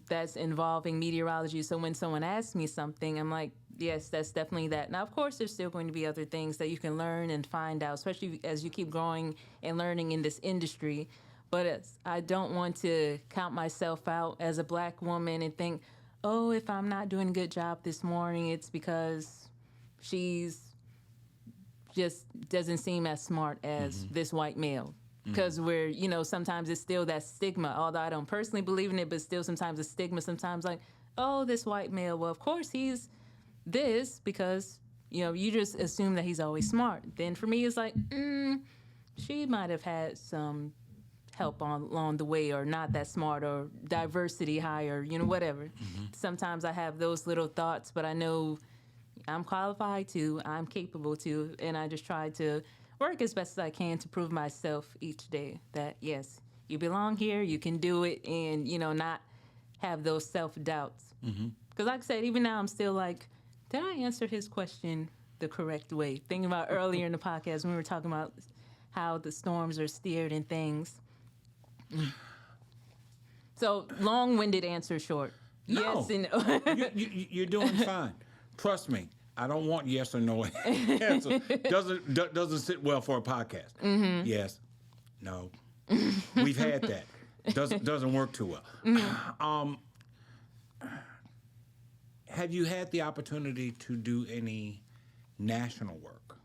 that's involving meteorology. So when someone asks me something, I'm like, yes, that's definitely that. Now, of course, there's still going to be other things that you can learn and find out, especially as you keep growing and learning in this industry. But I don't want to count myself out as a black woman and think, oh, if I'm not doing a good job this morning, it's because she's just doesn't seem as smart as this white male. Because we're, sometimes it's still that stigma, although I don't personally believe in it, but still sometimes a stigma, sometimes like, oh, this white male, well, of course he's this because, you just assume that he's always smart. Then for me, it's like, she might have had some help along the way, or not that smart, or diversity higher, whatever. Sometimes I have those little thoughts, but I know I'm qualified to, I'm capable to, and I just try to work as best as I can to prove myself each day that, yes, you belong here, you can do it, and, not have those self-doubts. Because like I said, even now I'm still like, did I answer his question the correct way? Thinking about earlier in the podcast when we were talking about how the storms are steered and things. So, long-winded answer short. No. Yes and no. You're doing fine. Trust me. I don't want yes or no answer. Doesn't sit well for a podcast. Yes, no. We've had that. Doesn't work too well. Have you had the opportunity to do any national work?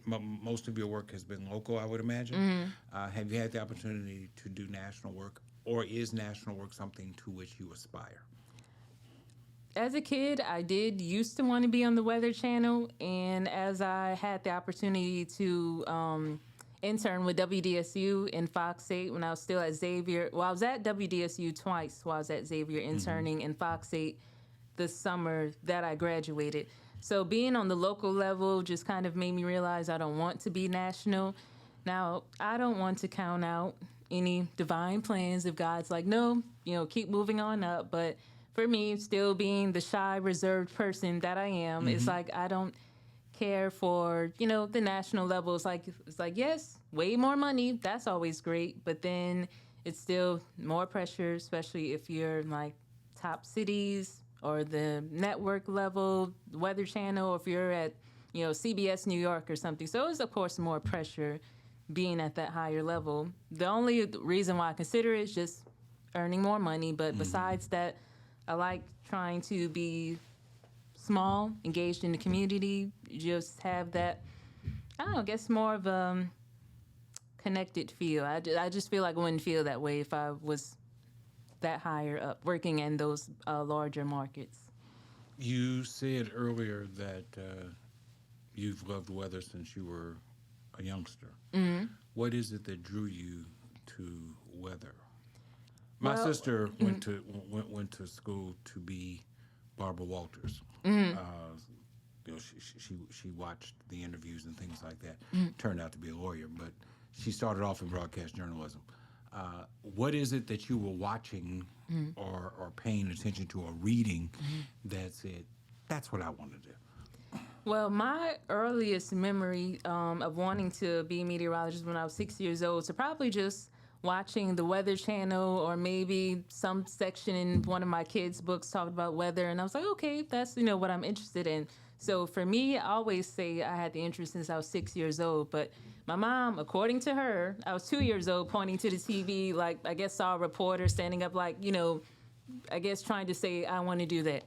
Most of your work has been local, I would imagine. Have you had the opportunity to do national work, or is national work something to which you aspire? As a kid, I did used to want to be on the Weather Channel, and as I had the opportunity to intern with WDSU in Fox 8 when I was still at Xavier. Well, I was at WDSU twice while I was at Xavier interning in Fox 8 the summer that I graduated. So being on the local level just kind of made me realize I don't want to be national. Now, I don't want to count out any divine plans if God's like, no, keep moving on up. But for me, still being the shy, reserved person that I am, it's like I don't care for, the national level. It's like, yes, way more money. That's always great. But then it's still more pressure, especially if you're in like top cities or the network level, Weather Channel, or if you're at, CBS New York or something. So it's, of course, more pressure being at that higher level. The only reason why I consider it is just earning more money. But besides that, I like trying to be small, engaged in the community, just have that, I guess more of a connected feel. I just feel like I wouldn't feel that way if I was that higher up, working in those larger markets. You said earlier that you've loved weather since you were a youngster. What is it that drew you to weather? My Well, sister went to school to be Barbara Walters. She watched the interviews and things like that. Turned out to be a lawyer, but she started off in broadcast journalism. What is it that you were watching or paying attention to or reading that said, that's what I want to do? Well, my earliest memory of wanting to be a meteorologist when I was 6 years old, so probably just watching the Weather Channel or maybe some section in one of my kids' books talked about weather, and I was like, okay, that's what I'm interested in. So for me, I always say I had the interest since I was 6 years old, but my mom, according to her, I was 2 years old pointing to the TV, like I guess saw a reporter standing up like, I guess trying to say, I want to do that.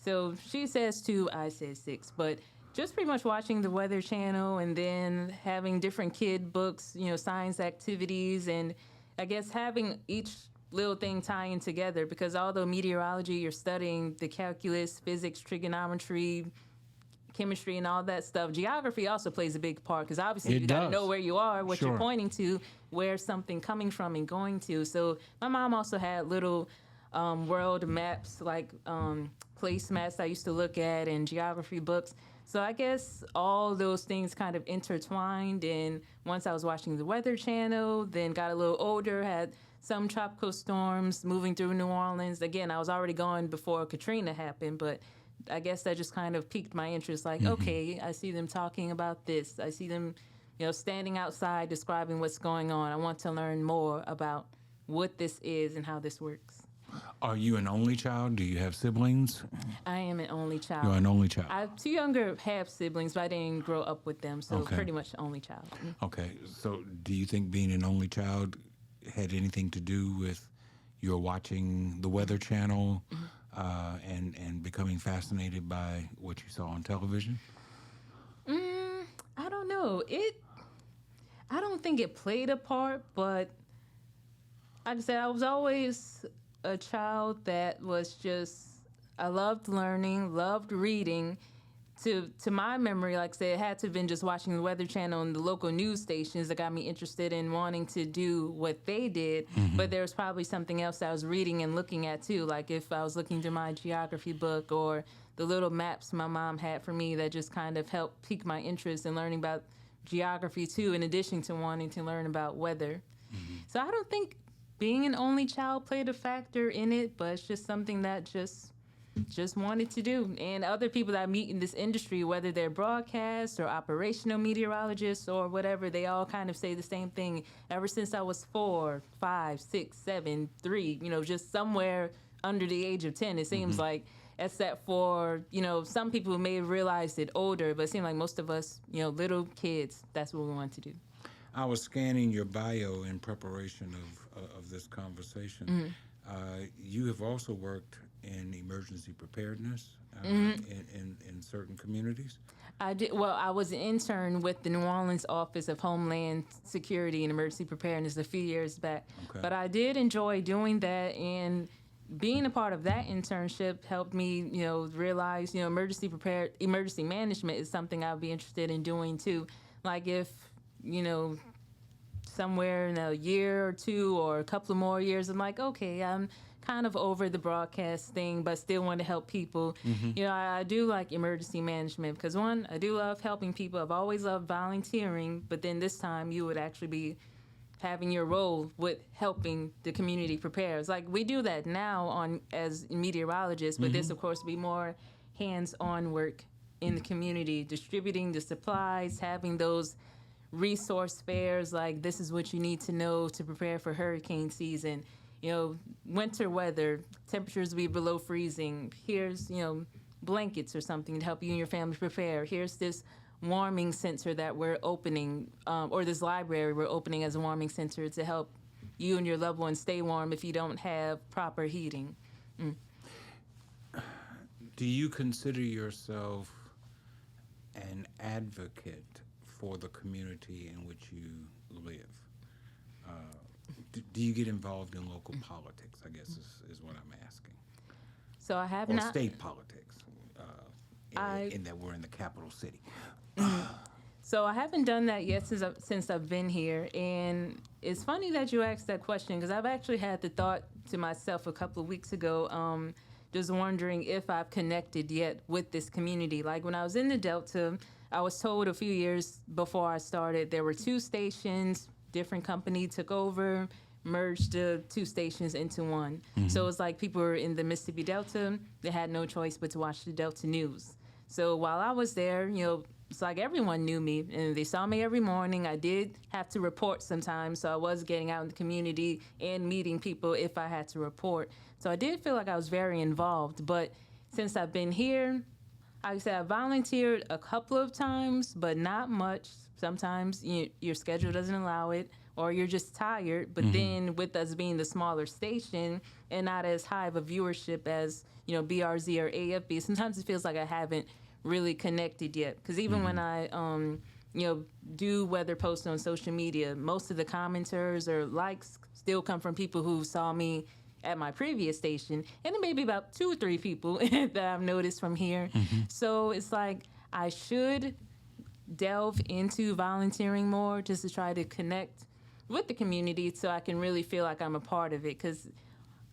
So she says 2, I said 6. But just pretty much watching the Weather Channel and then having different kid books, science activities, and I guess having each little thing tying together, because although meteorology, you're studying the calculus, physics, trigonometry, chemistry, and all that stuff, geography also plays a big part, because obviously you got to know where you are, what you're pointing to, where something coming from and going to. So my mom also had little world maps, like place maps I used to look at, and geography books. So I guess all those things kind of intertwined, and once I was watching the Weather Channel, then got a little older, had some tropical storms moving through New Orleans. Again, I was already gone before Katrina happened, but I guess that just kind of piqued my interest. Like, okay, I see them talking about this. I see them, standing outside describing what's going on. I want to learn more about what this is and how this works. Are you an only child? Do you have siblings? I am an only child. You're an only child. I have 2 younger half-siblings, but I didn't grow up with them, so pretty much only child. Okay, so do you think being an only child had anything to do with your watching the Weather Channel and becoming fascinated by what you saw on television? I don't know. I don't think it played a part, but like I said, I was always a child that was I loved learning, loved reading. To my memory, like I said, it had to have been just watching the Weather Channel and the local news stations that got me interested in wanting to do what they did. But there was probably something else I was reading and looking at too, like if I was looking through my geography book or the little maps my mom had for me that just kind of helped pique my interest in learning about geography too, in addition to wanting to learn about weather. So I don't think being an only child played a factor in it, but it's just something that just wanted to do. And other people that I meet in this industry, whether they're broadcast or operational meteorologists or whatever, they all kind of say the same thing. Ever since I was 4, 5, 6, 7, 3, just somewhere under the age of 10, it seems like, except for, some people who may have realized it older, but it seemed like most of us, little kids, that's what we want to do. I was scanning your bio in preparation of this conversation. You have also worked in emergency preparedness in certain communities? I did. Well, I was an intern with the New Orleans Office of Homeland Security and Emergency Preparedness a few years back. Okay. But I did enjoy doing that, and being a part of that internship helped me, realize, emergency management is something I'd be interested in doing too. Like if, somewhere in a year or 2 or a couple of more years, I'm like, okay, I'm kind of over the broadcast thing, but still want to help people. I do like emergency management because, one, I do love helping people. I've always loved volunteering, but then this time you would actually be having your role with helping the community prepare. It's like we do that now as meteorologists, but this, of course, would be more hands-on work in the community, distributing the supplies, having those resource fairs, like this is what you need to know to prepare for hurricane season. Winter weather, temperatures will be below freezing. Here's, blankets or something to help you and your family prepare. Here's this warming center that we're opening, or this library we're opening as a warming center to help you and your loved ones stay warm if you don't have proper heating. Do you consider yourself an advocate for the community in which you live? Do you get involved in local politics, I guess is what I'm asking. So I have or not. State politics, in that we're in the capital city. So I haven't done that yet since I've been here, and it's funny that you asked that question because I've actually had the thought to myself a couple of weeks ago, just wondering if I've connected yet with this community. Like when I was in the Delta, I was told a few years before I started there were 2 stations, different company took over, merged the 2 stations into one. So it's like people were in the Mississippi Delta, they had no choice but to watch the Delta News. So while I was there, it's like everyone knew me and they saw me every morning. I did have to report sometimes, so I was getting out in the community and meeting people if I had to report. So I did feel like I was very involved. But since I've been here, like I said, I volunteered a couple of times, but not much. Sometimes your schedule doesn't allow it, or you're just tired. But then with us being the smaller station and not as high of a viewership as, BRZ or AFB, sometimes it feels like I haven't really connected yet. Because even when I, do weather posts on social media, most of the commenters or likes still come from people who saw me at my previous station, and it may be about 2 or 3 people that I've noticed from here. So it's like I should delve into volunteering more just to try to connect with the community so I can really feel like I'm a part of it, because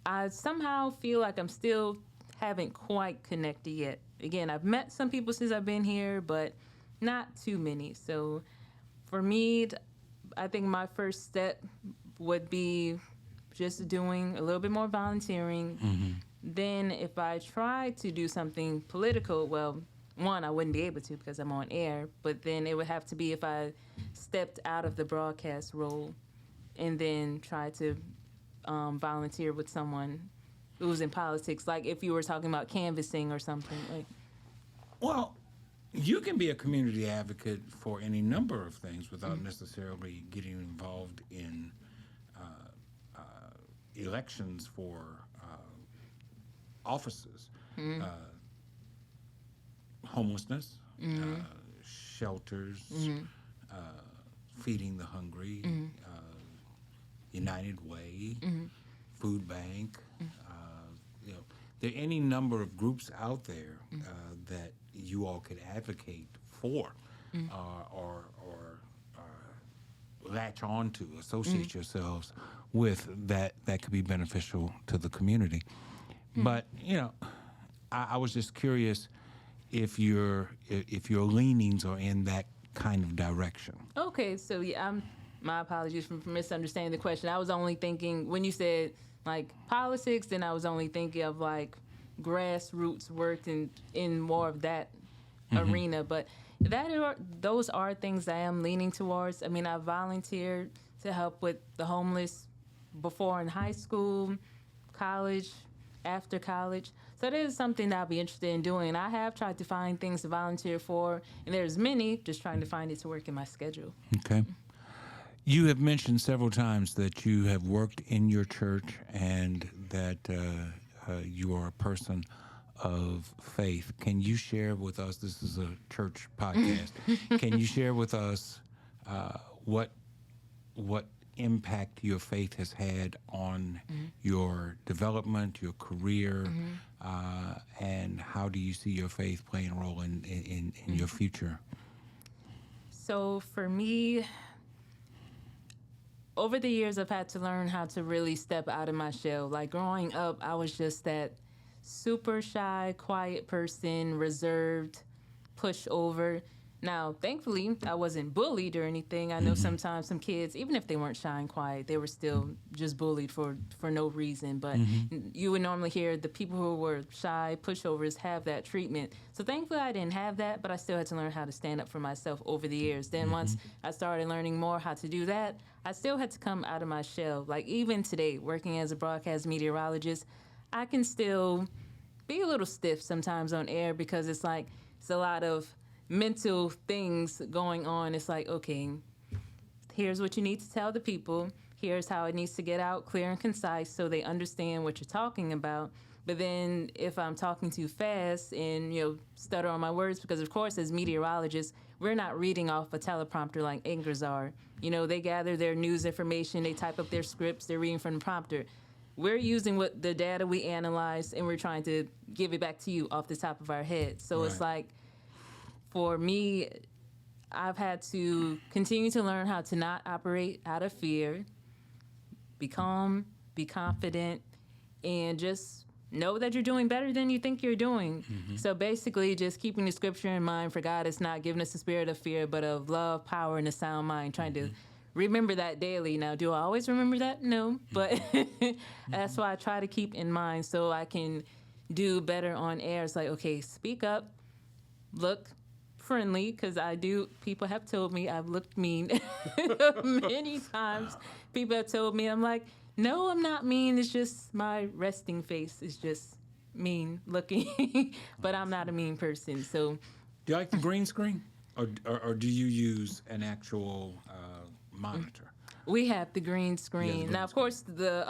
I somehow feel like I'm still haven't quite connected yet. Again, I've met some people since I've been here, but not too many. So for me, I think my first step would be just doing a little bit more volunteering. Then if I try to do something political, well, one, I wouldn't be able to because I'm on air, but then it would have to be if I stepped out of the broadcast role and then try to volunteer with someone who's in politics, like if you were talking about canvassing or something. Well, you can be a community advocate for any number of things without necessarily getting involved in elections for offices. Homelessness, shelters, feeding the hungry, United Way, Food Bank. There are any number of groups out there that you all could advocate for or latch on to, associate yourselves with that could be beneficial to the community. But, I was just curious if your leanings are in that kind of direction. Okay, so my apologies for misunderstanding the question. I was only thinking, when you said like politics, then I was only thinking of like grassroots work in more of that arena. But those are things I am leaning towards. I mean, I volunteered to help with the homeless before in high school, college, after college. So that is something that I'll be interested in doing. And I have tried to find things to volunteer for, and there's many, just trying to find it to work in my schedule. Okay. You have mentioned several times that you have worked in your church and that you are a person of faith. Can you share with us, this is a church podcast, can you share with us what impact your faith has had on your development, your career, and how do you see your faith playing a role in your future? So for me, over the years, I've had to learn how to really step out of my shell. Like growing up, I was just that super shy, quiet person, reserved, pushover. Now, thankfully, I wasn't bullied or anything. I know sometimes some kids, even if they weren't shy and quiet, they were still just bullied for no reason. But you would normally hear the people who were shy, pushovers, have that treatment. So thankfully, I didn't have that, but I still had to learn how to stand up for myself over the years. Then once I started learning more how to do that, I still had to come out of my shell. Like even today, working as a broadcast meteorologist, I can still be a little stiff sometimes on air because it's like it's a lot of mental things going on. It's like, okay, here's what you need to tell the people. Here's how it needs to get out clear and concise so they understand what you're talking about. But then if I'm talking too fast and, stutter on my words, because of course, as meteorologists, we're not reading off a teleprompter like anchors are. They gather their news information, they type up their scripts, they're reading from the prompter. We're using what the data we analyze and we're trying to give it back to you off the top of our head. So It's like, for me, I've had to continue to learn how to not operate out of fear, be calm, be confident, and just know that you're doing better than you think you're doing. So basically, just keeping the scripture in mind, for God has not given us a spirit of fear, but of love, power, and a sound mind. Trying to remember that daily. Now, do I always remember that? No, but that's why I try to keep in mind so I can do better on air. It's like, okay, speak up, look friendly, because people have told me I've looked mean many times. People have told me, I'm like, no, I'm not mean. It's just my resting face is just mean looking, but I'm not a mean person. So, Do you like the green screen, or do you use an actual monitor? we have the green screen. green Now, of course, the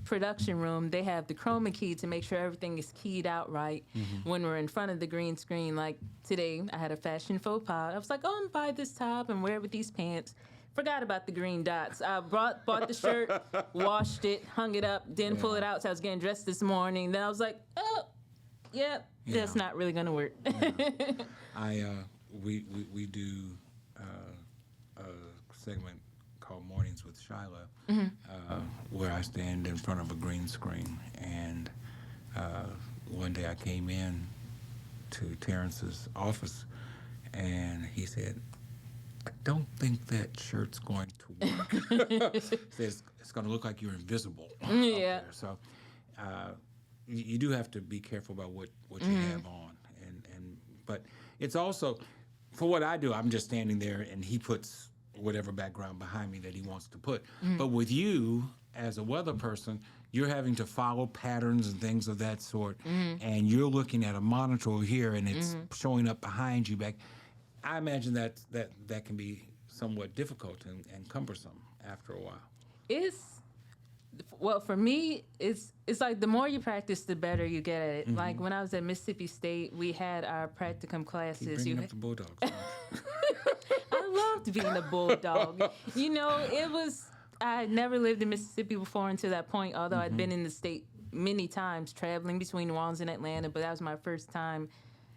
production room, they have the chroma key to make sure everything is keyed out right when we're in front of the green screen. Like today, I had a fashion faux pas. I was like, oh, I'm going to buy this top and wear it with these pants. Forgot about the green dots. I bought the shirt, washed it, hung it up, didn't pull it out. So I was getting dressed this morning. Then I was like, oh, that's not really going to work. We do a segment called Mornings with Shiloh, where I stand in front of a green screen. And one day I came in to Terrence's office, and he said, I don't think that shirt's going to work. Says it's going to look like you're invisible. Up there. So you do have to be careful about what you have on, but it's also, for what I do, I'm just standing there and he puts whatever background behind me that he wants to put. But with you as a weather person, you're having to follow patterns and things of that sort, and you're looking at a monitor here and it's showing up behind you back. I imagine that can be somewhat difficult and cumbersome after a while. Well, for me, it's like the more you practice, the better you get at it. Like when I was at Mississippi State, we had our practicum classes. Keep bringing up the Bulldogs. I loved being a bulldog. I had never lived in Mississippi before until that point, although I'd been in the state many times, traveling between New Orleans and Atlanta, but that was my first time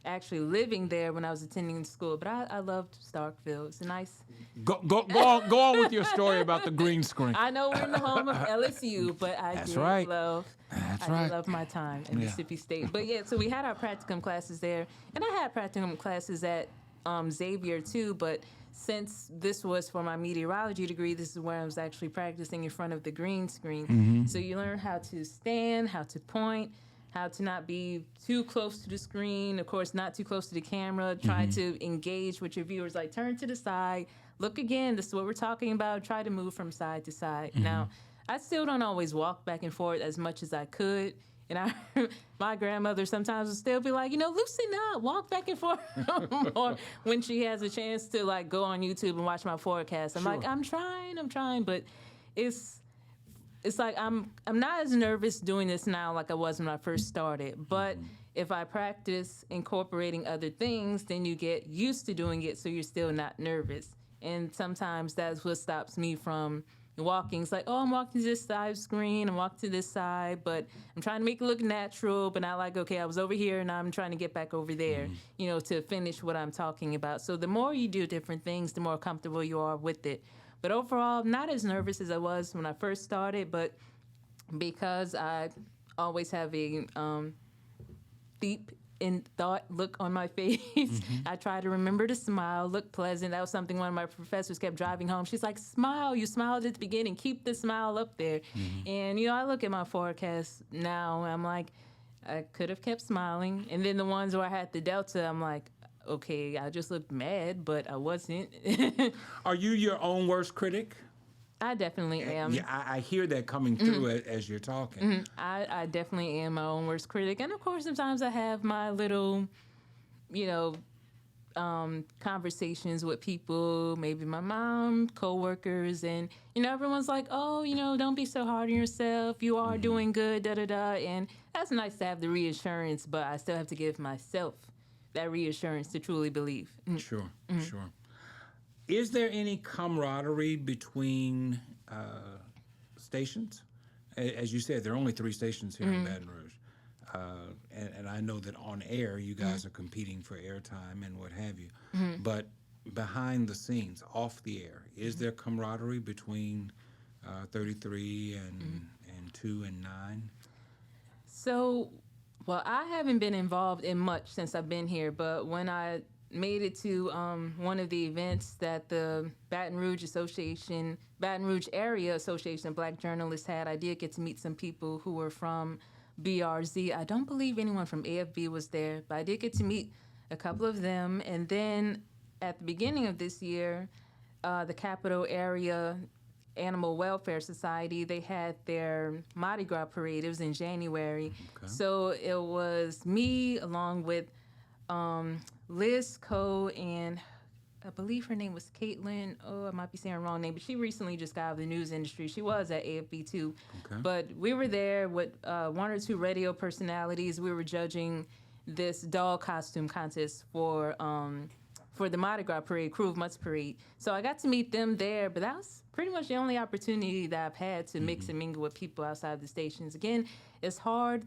actually living there when I was attending school. But I loved Starkville. It's a nice... Go on with your story about the green screen. I know we're in the home of LSU, but I love my time at Mississippi State. But so we had our practicum classes there, and I had practicum classes at Xavier too, but since this was for my meteorology degree, this is where I was actually practicing in front of the green screen. So you learn how to stand, how to point, how to not be too close to the screen, of course, not too close to the camera, try to engage with your viewers, like turn to the side, look again, this is what we're talking about, try to move from side to side. Now, I still don't always walk back and forth as much as I could, and my grandmother sometimes would still be like, loosen up, walk back and forth more when she has a chance to, like, go on YouTube and watch my forecast. I'm like, I'm trying, but it's like I'm not as nervous doing this now like I was when I first started. But if I practice incorporating other things, then you get used to doing it so you're still not nervous. And sometimes that's what stops me from walking. It's like, oh, I'm walking to this side of the screen, I'm walking to this side, but I'm trying to make it look natural, but not like, okay, I was over here and I'm trying to get back over there, to finish what I'm talking about. So the more you do different things, the more comfortable you are with it. But overall, not as nervous as I was when I first started, but because I always have a deep in thought look on my face, I try to remember to smile, look pleasant. That was something one of my professors kept driving home. She's like, smile. You smiled at the beginning. Keep the smile up there. And, I look at my forecast now, and I'm like, I could have kept smiling. And then the ones where I had the Delta, I'm like, okay, I just looked mad, but I wasn't. Are you your own worst critic? I definitely am. Yeah, I hear that coming through as you're talking. I definitely am my own worst critic. And, of course, sometimes I have my little, conversations with people, maybe my mom, coworkers, and, everyone's like, oh, don't be so hard on yourself. You are doing good, da-da-da. And that's nice to have the reassurance, but I still have to give myself that reassurance to truly believe. Sure. Is there any camaraderie between stations? As you said, there are only 3 stations here in Baton Rouge. And I know that on air, you guys are competing for airtime and what have you. But behind the scenes, off the air, is there camaraderie between 33 and 2 and 9? So, well, I haven't been involved in much since I've been here, but when I made it to one of the events that the Baton Rouge Area Association of Black Journalists had, I did get to meet some people who were from BRZ. I don't believe anyone from AFB was there, but I did get to meet a couple of them. And then at the beginning of this year, the Capital Area Animal Welfare Society, they had their Mardi Gras parade. It was in January. Okay. So it was me along with Liz Coe and I believe her name was Caitlin. Oh, I might be saying her wrong name, but she recently just got out of the news industry. She was at AFB too. Okay. But we were there with one or two radio personalities. We were judging this doll costume contest for the Mardi Gras parade, Crew of Mutts parade. So I got to meet them there, but that was pretty much the only opportunity that I've had to mix and mingle with people outside the stations. Again, it's hard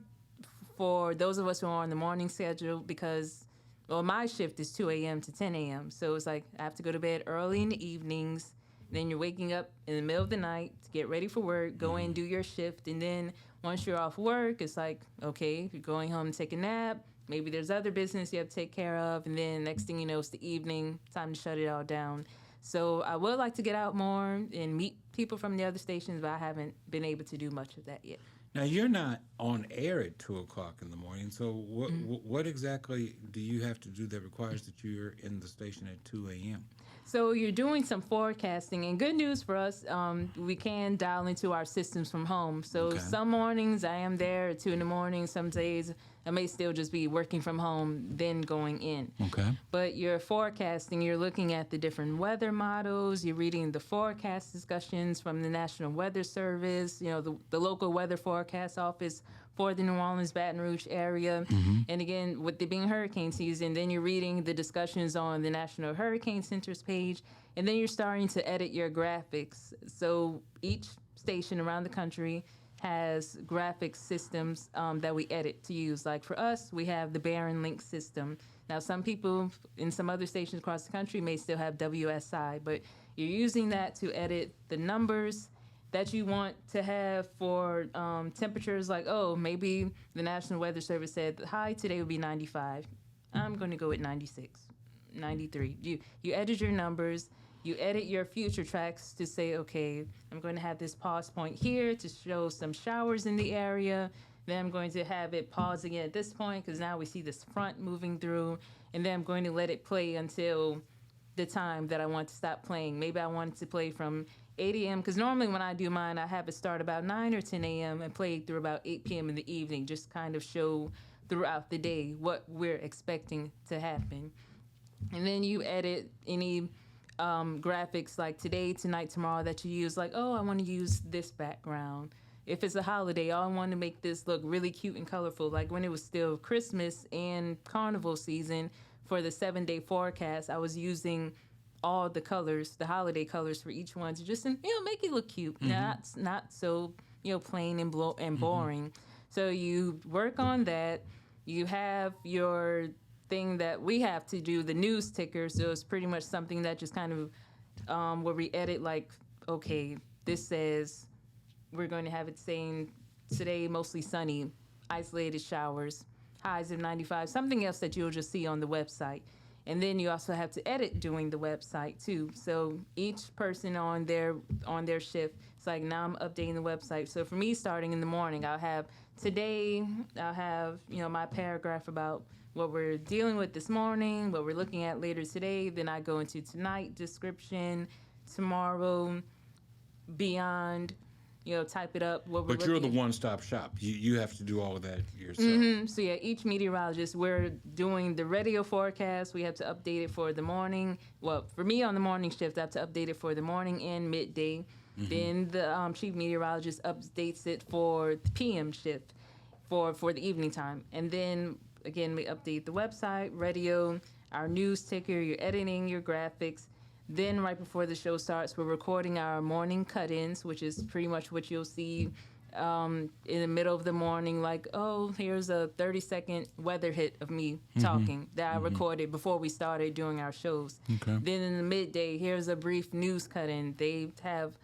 for those of us who are on the morning schedule because, well, my shift is 2 a.m. to 10 a.m. So it's like I have to go to bed early in the evenings. Then you're waking up in the middle of the night to get ready for work, go in, do your shift. And then once you're off work, it's like, okay, you're going home to take a nap. Maybe there's other business you have to take care of. And then next thing you know, it's the evening, time to shut it all down. So I would like to get out more and meet people from the other stations, but I haven't been able to do much of that yet. Now, you're not on air at 2 o'clock in the morning, so what exactly do you have to do that requires that you're in the station at 2 a.m.? So you're doing some forecasting, and good news for us, we can dial into our systems from home. So Okay. some mornings I am there at 2 in the morning. Some days I may still just be working from home, then going in. Okay. But you're forecasting, you're looking at the different weather models, you're reading the forecast discussions from the National Weather Service, you know, the local weather forecast office for the New Orleans, Baton Rouge area. And again, with it being hurricane season, then you're reading the discussions on the National Hurricane Center's page, and then you're starting to edit your graphics. So each station around the country has graphic systems that we edit to use. Like for us, we have the Barron Link system. Now, some people in some other stations across the country may still have WSI, but you're using that to edit the numbers that you want to have for temperatures. Like, oh, maybe the National Weather Service said the high today would be 95. I'm going to go with 96, 93. You edit your numbers. You edit your future tracks to say, okay, I'm going to have this pause point here to show some showers in the area. Then I'm going to have it pause again at this point because now we see this front moving through. And then I'm going to let it play until the time that I want to stop playing. Maybe I want it to play from 8 a.m. because normally when I do mine, I have it start about 9 or 10 a.m. and play through about 8 p.m. in the evening, just kind of show throughout the day what we're expecting to happen. And then you edit any graphics like today, tonight, tomorrow that you use. Like, oh, I want to use this background. If it's a holiday, oh, I want to make this look really cute and colorful. Like when it was still Christmas and carnival season for the 7-day forecast, I was using all the colors, the holiday colors for each one to just, make it look cute. Not so, plain and boring. So you work on that. You have your thing that we have to do, the news ticker. So it's pretty much something that just kind of where we edit like, okay, this says we're going to have it saying today mostly sunny, isolated showers, highs of 95, something else that you'll just see on the website. And then you also have to edit doing the website too. So each person on their shift, it's like now I'm updating the website. So for me, starting in the morning, I'll have my paragraph about what we're dealing with this morning, what we're looking at later today. Then I go into tonight description, tomorrow, beyond, type it up. But you're the one-stop shop. You have to do all of that yourself. So yeah, each meteorologist, we're doing the radio forecast. We have to update it for the morning. Well, for me on the morning shift, I have to update it for the morning and midday. Then the chief meteorologist updates it for the PM shift for the evening time. And then, again, we update the website, radio, our news ticker, you're editing your graphics. Then right before the show starts, we're recording our morning cut-ins, which is pretty much what you'll see in the middle of the morning, like, oh, here's a 30-second weather hit of me talking that I recorded before we started doing our shows. Okay. Then in the midday, here's a brief news cut-in. They have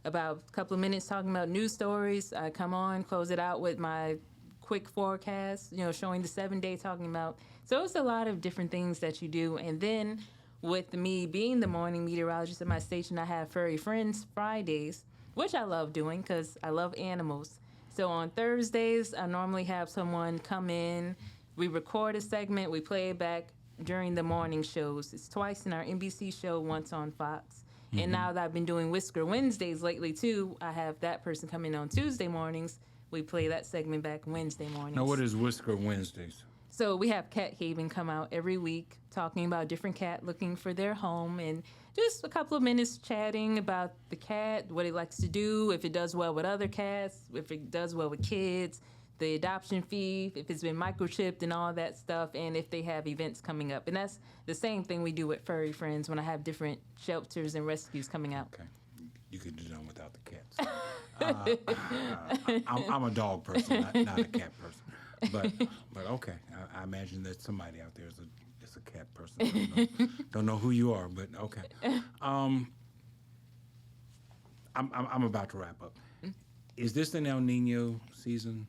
about a couple of minutes talking about news stories. I come on, close it out with my quick forecast, showing the 7-day, talking about. So it's a lot of different things that you do. And then with me being the morning meteorologist at my station, I have Furry Friends Fridays, which I love doing because I love animals. So on Thursdays, I normally have someone come in. We record a segment. We play it back during the morning shows. It's twice in our NBC show, once on Fox. And now that I've been doing Whisker Wednesdays lately, too, I have that person come in on Tuesday mornings. We play that segment back Wednesday mornings. Now, what is Whisker Wednesdays? So we have Cat Haven come out every week talking about a different cat looking for their home, and just a couple of minutes chatting about the cat, what it likes to do, if it does well with other cats, if it does well with kids, the adoption fee, if it's been microchipped and all that stuff, and if they have events coming up. And that's the same thing we do with Furry Friends when I have different shelters and rescues coming out. Okay. You could do done without the cats. I'm a dog person, not a cat person. But okay, I imagine that somebody out there is a cat person. Don't know who you are, but okay. I'm about to wrap up. Is this an El Nino season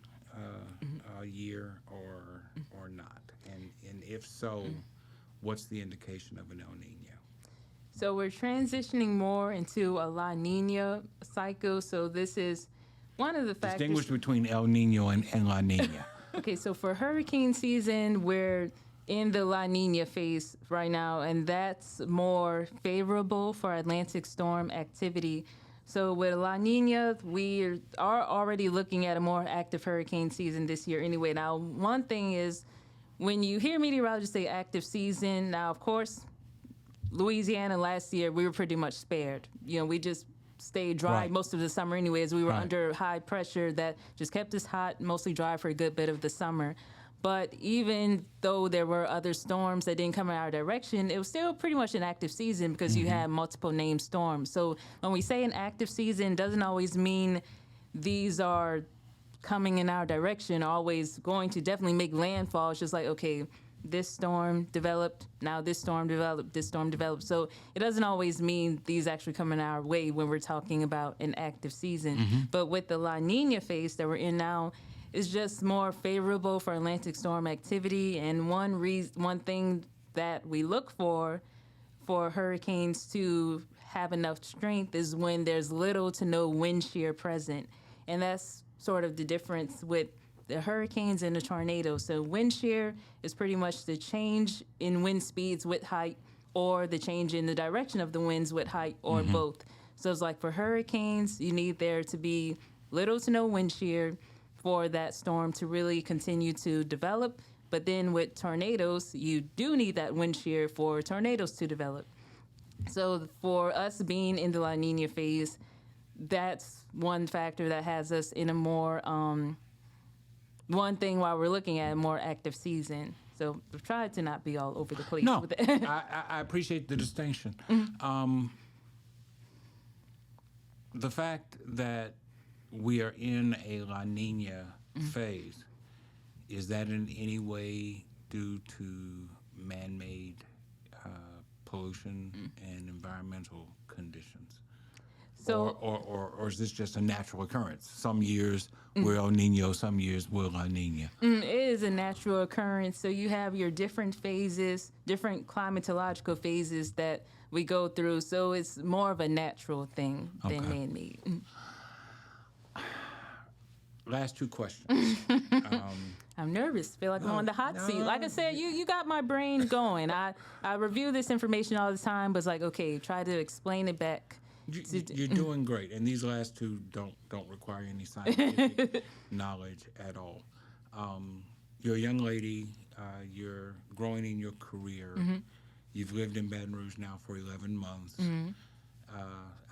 year or not? And if so, what's the indication of an El Nino? So we're transitioning more into a La Nina cycle. So this is one of the factors. Distinguish between El Nino and La Nina. Okay, so for hurricane season, we're in the La Nina phase right now, and that's more favorable for Atlantic storm activity. So with La Nina, we are already looking at a more active hurricane season this year anyway. Now, one thing is, when you hear meteorologists say active season, now, of course, Louisiana last year, we were pretty much spared. We just stayed dry most of the summer anyway, as we were under high pressure that just kept us hot, mostly dry for a good bit of the summer. But even though there were other storms that didn't come in our direction, it was still pretty much an active season because you had multiple named storms. So when we say an active season, doesn't always mean these are coming in our direction, always going to definitely make landfall. It's just like, okay, this storm developed, now this storm developed, this storm developed. So it doesn't always mean these actually coming our way when we're talking about an active season. But with the La Nina phase that we're in now, it's just more favorable for Atlantic storm activity. And one thing that we look for hurricanes to have enough strength is when there's little to no wind shear present. And that's sort of the difference with the hurricanes and the tornadoes. So wind shear is pretty much the change in wind speeds with height, or the change in the direction of the winds with height, or both. So it's like for hurricanes, you need there to be little to no wind shear for that storm to really continue to develop. But then with tornadoes, you do need that wind shear for tornadoes to develop. So for us being in the La Nina phase, that's one factor that has us in a more, one thing while we're looking at a more active season. So we've tried to not be all over the place. No, with it. I appreciate the distinction. The fact that we are in a La Nina phase, is that in any way due to man-made pollution and environmental conditions? So, or is this just a natural occurrence? Some years we're El Nino, some years we're La Nina. it is a natural occurrence. So you have your different phases, different climatological phases that we go through. So it's more of a natural thing than man-made. Last two questions. I'm nervous. Feel like I'm on the hot seat. Like I said, you got my brain going. I review this information all the time, but it's like, okay, try to explain it back. You're doing great, and these last two don't require any scientific knowledge at all. You're a young lady. You're growing in your career. You've lived in Baton Rouge now for 11 months.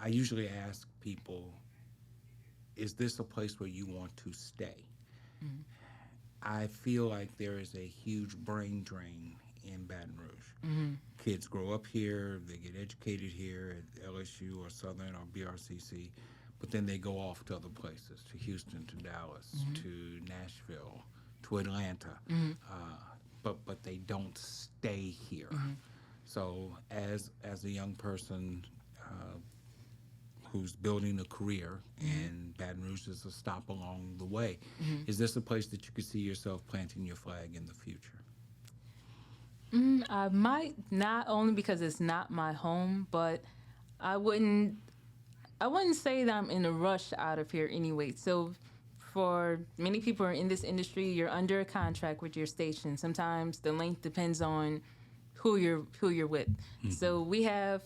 I usually ask people, is this a place where you want to stay? I feel like there is a huge brain drain in Baton Rouge. Kids grow up here, they get educated here at LSU or Southern or BRCC, but then they go off to other places, to Houston, to Dallas, to Nashville, to Atlanta, but they don't stay here. So as a young person who's building a career, and Baton Rouge is a stop along the way. Is this a place that you could see yourself planting your flag in the future? I might, not only because it's not my home, but I wouldn't say that I'm in a rush out of here anyway. So for many people who are in this industry, you're under a contract with your station. Sometimes the length depends on who you're with. So we have,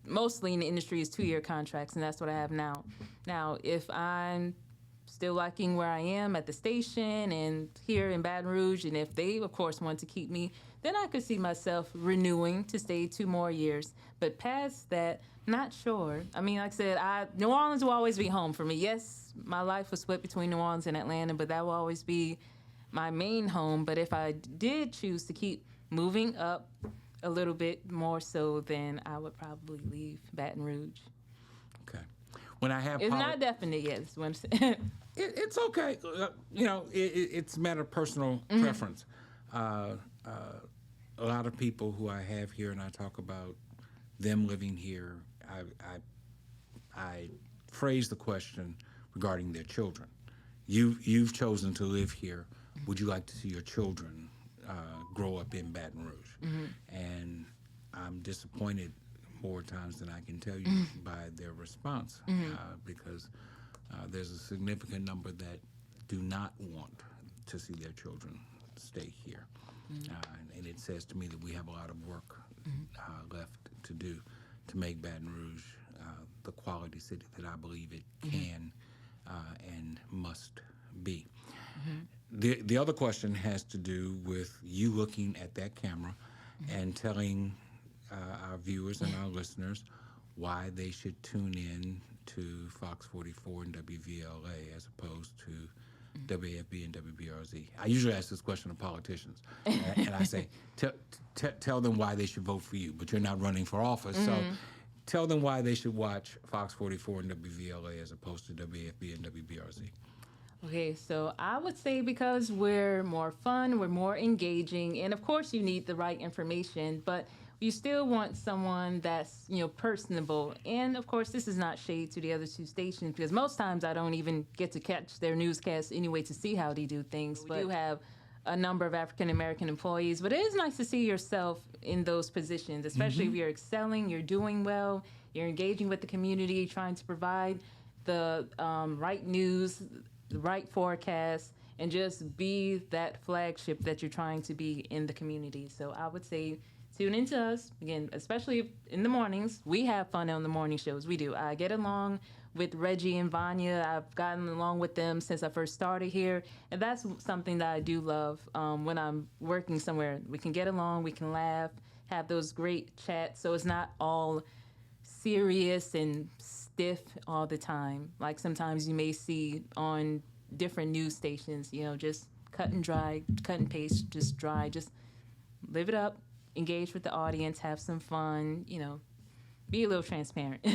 mostly in the industry, is 2-year contracts, and that's what I have now. Now, if I'm still liking where I am at the station and here in Baton Rouge, and if they, of course, want to keep me, then I could see myself renewing to stay 2 more years. But past that, not sure. I mean, like I said, New Orleans will always be home for me. Yes, my life was split between New Orleans and Atlanta, but that will always be my main home. But if I did choose to keep moving up a little bit more so, then I would probably leave Baton Rouge. Okay. When I have It's not definite yet. Is what I'm saying. It's okay. It's a matter of personal preference. A lot of people who I have here, and I talk about them living here, I phrase the question regarding their children. You've chosen to live here. Would you like to see your children grow up in Baton Rouge? And I'm disappointed more times than I can tell you by their response, because there's a significant number that do not want to see their children stay here. And it says to me that we have a lot of work left to do to make Baton Rouge the quality city that I believe it can and must be. The other question has to do with you looking at that camera and telling our viewers and our listeners why they should tune in to Fox 44 and WVLA as opposed to WAFB and WBRZ. I usually ask this question to politicians, and I say, tell them why they should vote for you, but you're not running for office, so tell them why they should watch Fox 44 and WVLA as opposed to WAFB and WBRZ. Okay, so I would say because we're more fun, we're more engaging, and of course you need the right information, but you still want someone that's, personable. And of course, this is not shade to the other 2 stations, because most times I don't even get to catch their newscasts anyway to see how they do things. But we do have a number of African American employees, but it is nice to see yourself in those positions, especially if you're excelling, you're doing well, you're engaging with the community, trying to provide the right news, the right forecast, and just be that flagship that you're trying to be in the community. So I would say tune into us, again, especially in the mornings. We have fun on the morning shows. We do. I get along with Reggie and Vanya. I've gotten along with them since I first started here. And that's something that I do love when I'm working somewhere. We can get along, we can laugh, have those great chats. So it's not all serious and stiff all the time. Like sometimes you may see on different news stations, just cut and dry, cut and paste, just dry, just live it up. Engage with the audience, have some fun, be a little transparent.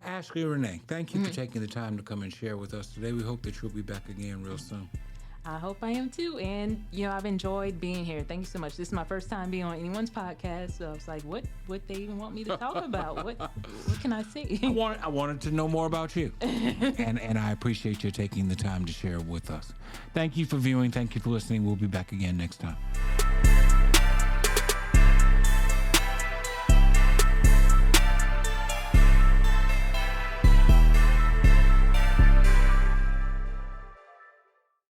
Ashley Renee, thank you for taking the time to come and share with us today. We hope that you'll be back again real soon. I hope I am too. And, I've enjoyed being here. Thank you so much. This is my first time being on anyone's podcast. So I was like, what would they even want me to talk about? What can I say? I wanted to know more about you. and I appreciate you taking the time to share with us. Thank you for viewing. Thank you for listening. We'll be back again next time.